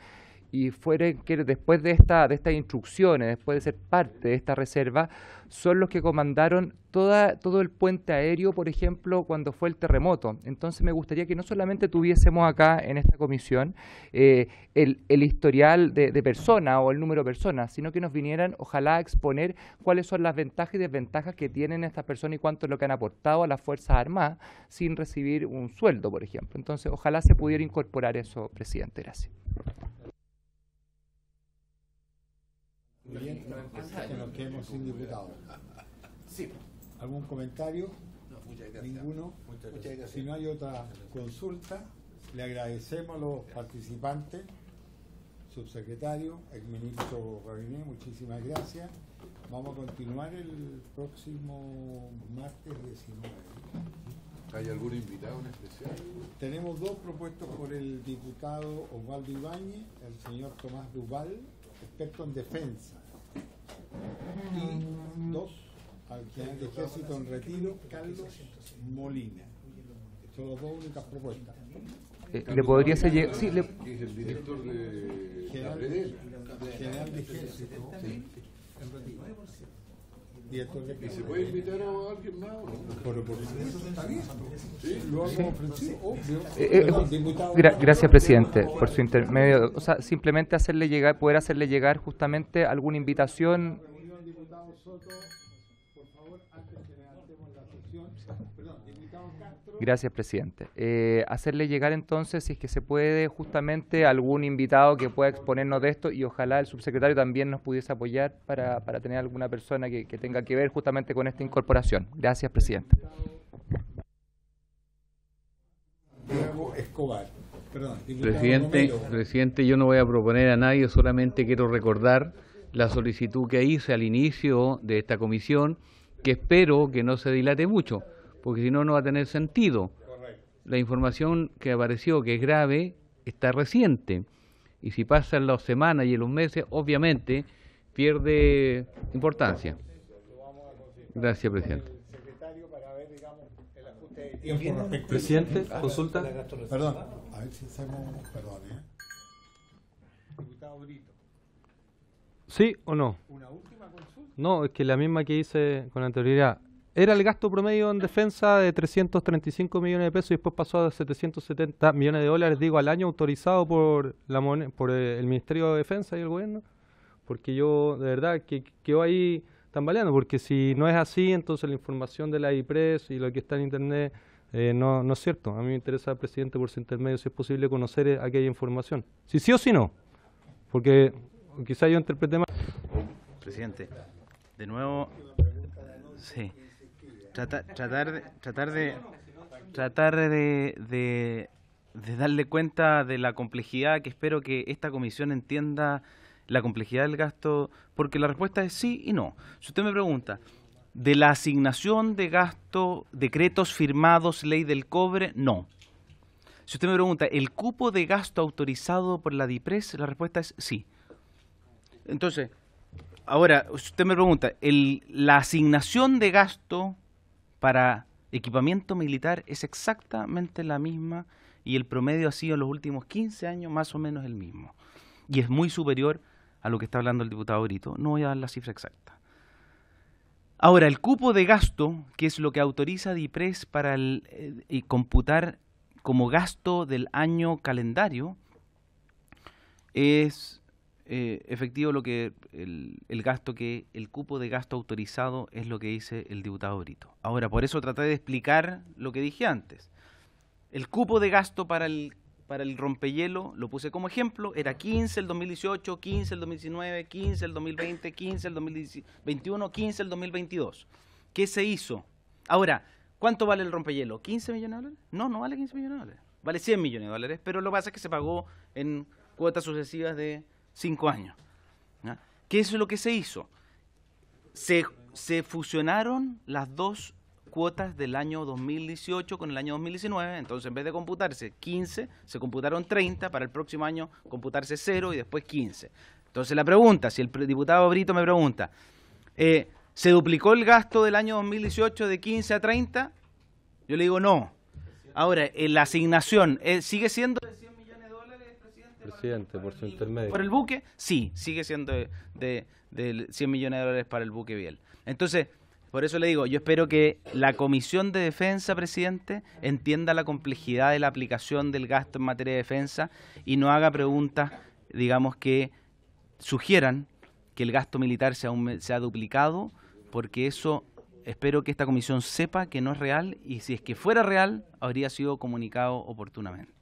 y que después de estas instrucciones, después de ser parte de esta reserva, son los que comandaron todo el puente aéreo, por ejemplo, cuando fue el terremoto. Entonces me gustaría que no solamente tuviésemos acá en esta comisión el historial de personas o el número de personas, sino que nos vinieran, ojalá, a exponer cuáles son las ventajas y desventajas que tienen estas personas y cuánto es lo que han aportado a las Fuerzas Armadas sin recibir un sueldo, por ejemplo. Entonces, ojalá se pudiera incorporar eso, presidente. Gracias. Bien, que nos quedemos sin diputados. Sí. ¿Algún comentario? No, muchas gracias. Ninguno. Muchas gracias. Si no hay otra consulta, le agradecemos a los participantes, subsecretario, exministro Rabinet, muchísimas gracias. Vamos a continuar el próximo martes 19. ¿Hay algún invitado en especial? Tenemos dos propuestos por el diputado Osvaldo Ibáñez, el señor Tomás Duval, experto en defensa, y dos al general de ejército en retiro, Carlos Molina. Son las dos únicas propuestas. ¿Le podría ser que es el director de general de ejército, sí, en retiro. Director de ¿Y se puede invitar a alguien más? Por supuesto, está bien. ¿Sí? Lo hemos ofrecido, obvio. Gracias, presidente, por su intermedio. O sea, simplemente poder hacerle llegar justamente alguna invitación. Diputado Soto, por favor, antes que levantemos la sesión. Perdón, diputado Castro. Gracias, presidente. Hacerle llegar entonces, si es que se puede, justamente algún invitado que pueda exponernos de esto y ojalá el subsecretario también nos pudiese apoyar para tener alguna persona que tenga que ver justamente con esta incorporación. Gracias, presidente. Diego Escobar. Perdón, Presidente, yo no voy a proponer a nadie, solamente quiero recordar la solicitud que hice al inicio de esta comisión, que espero que no se dilate mucho, porque si no, no va a tener sentido. La información que apareció, que es grave, está reciente, y si pasan las semanas y los meses, obviamente pierde importancia. Gracias, presidente. Presidente, consulta. Perdón, a ver si hacemos, perdón, Diputado Brito. ¿Sí o no? ¿Una última consulta? No, es que la misma que hice con anterioridad. Era el gasto promedio en defensa de 335 millones de pesos y después pasó a 770 millones de dólares, digo, al año, autorizado por el Ministerio de Defensa y el gobierno. Porque yo, de verdad, que quedo ahí tambaleando, porque si no es así, entonces la información de la IPRES y lo que está en Internet no es cierto. A mí me interesa, presidente, por su intermedio, si es posible conocer aquella información. Si sí o si no, porque quizá yo interprete mal. Presidente, de nuevo, sí, tratar de darle cuenta de la complejidad, que espero que esta comisión entienda la complejidad del gasto, porque la respuesta es sí y no. Si usted me pregunta, de la asignación de gasto, decretos firmados, ley del cobre, no. Si usted me pregunta, ¿el cupo de gasto autorizado por la DIPRES? La respuesta es sí. Entonces, ahora, si usted me pregunta, la asignación de gasto para equipamiento militar es exactamente la misma y el promedio ha sido en los últimos 15 años más o menos el mismo. Y es muy superior a lo que está hablando el diputado Brito. No voy a dar la cifra exacta. Ahora, el cupo de gasto, que es lo que autoriza DIPRES para computar como gasto del año calendario, es efectivo lo que el gasto que el cupo de gasto autorizado es lo que dice el diputado Brito. Ahora, por eso traté de explicar lo que dije antes. El cupo de gasto para el rompehielo, lo puse como ejemplo, era 15 el 2018, 15 el 2019, 15 el 2020, 15 el 2021, 15 el 2022. ¿Qué se hizo? Ahora, ¿cuánto vale el rompehielo? ¿15 millones de dólares? No, no vale 15 millones de dólares. vale 100 millones de dólares, pero lo que pasa es que se pagó en cuotas sucesivas de 5 años. ¿Ya? ¿Qué es lo que se hizo? Se fusionaron las dos cuotas del año 2018 con el año 2019, entonces en vez de computarse 15, se computaron 30, para el próximo año computarse 0 y después 15. Entonces la pregunta, si el diputado Brito me pregunta, ¿se duplicó el gasto del año 2018 de 15 a 30? Yo le digo no. Ahora, la asignación, ¿sigue siendo de 100 millones de dólares, Presidente, por su intermedio. ¿Por el buque? Sí, sigue siendo de 100 millones de dólares para el buque Biel. Entonces, por eso le digo, yo espero que la Comisión de Defensa, presidente, entienda la complejidad de la aplicación del gasto en materia de defensa y no haga preguntas, digamos, que sugieran que el gasto militar se ha duplicado, porque eso espero que esta comisión sepa que no es real y si es que fuera real, habría sido comunicado oportunamente.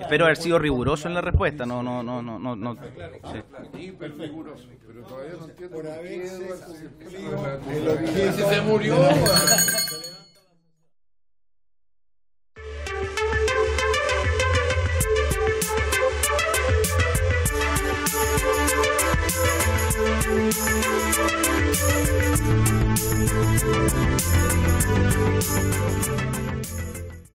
Espero haber sido riguroso en la respuesta, no. Sí. Pero todavía no entiendo por qué Eduardo Cumplido se murió.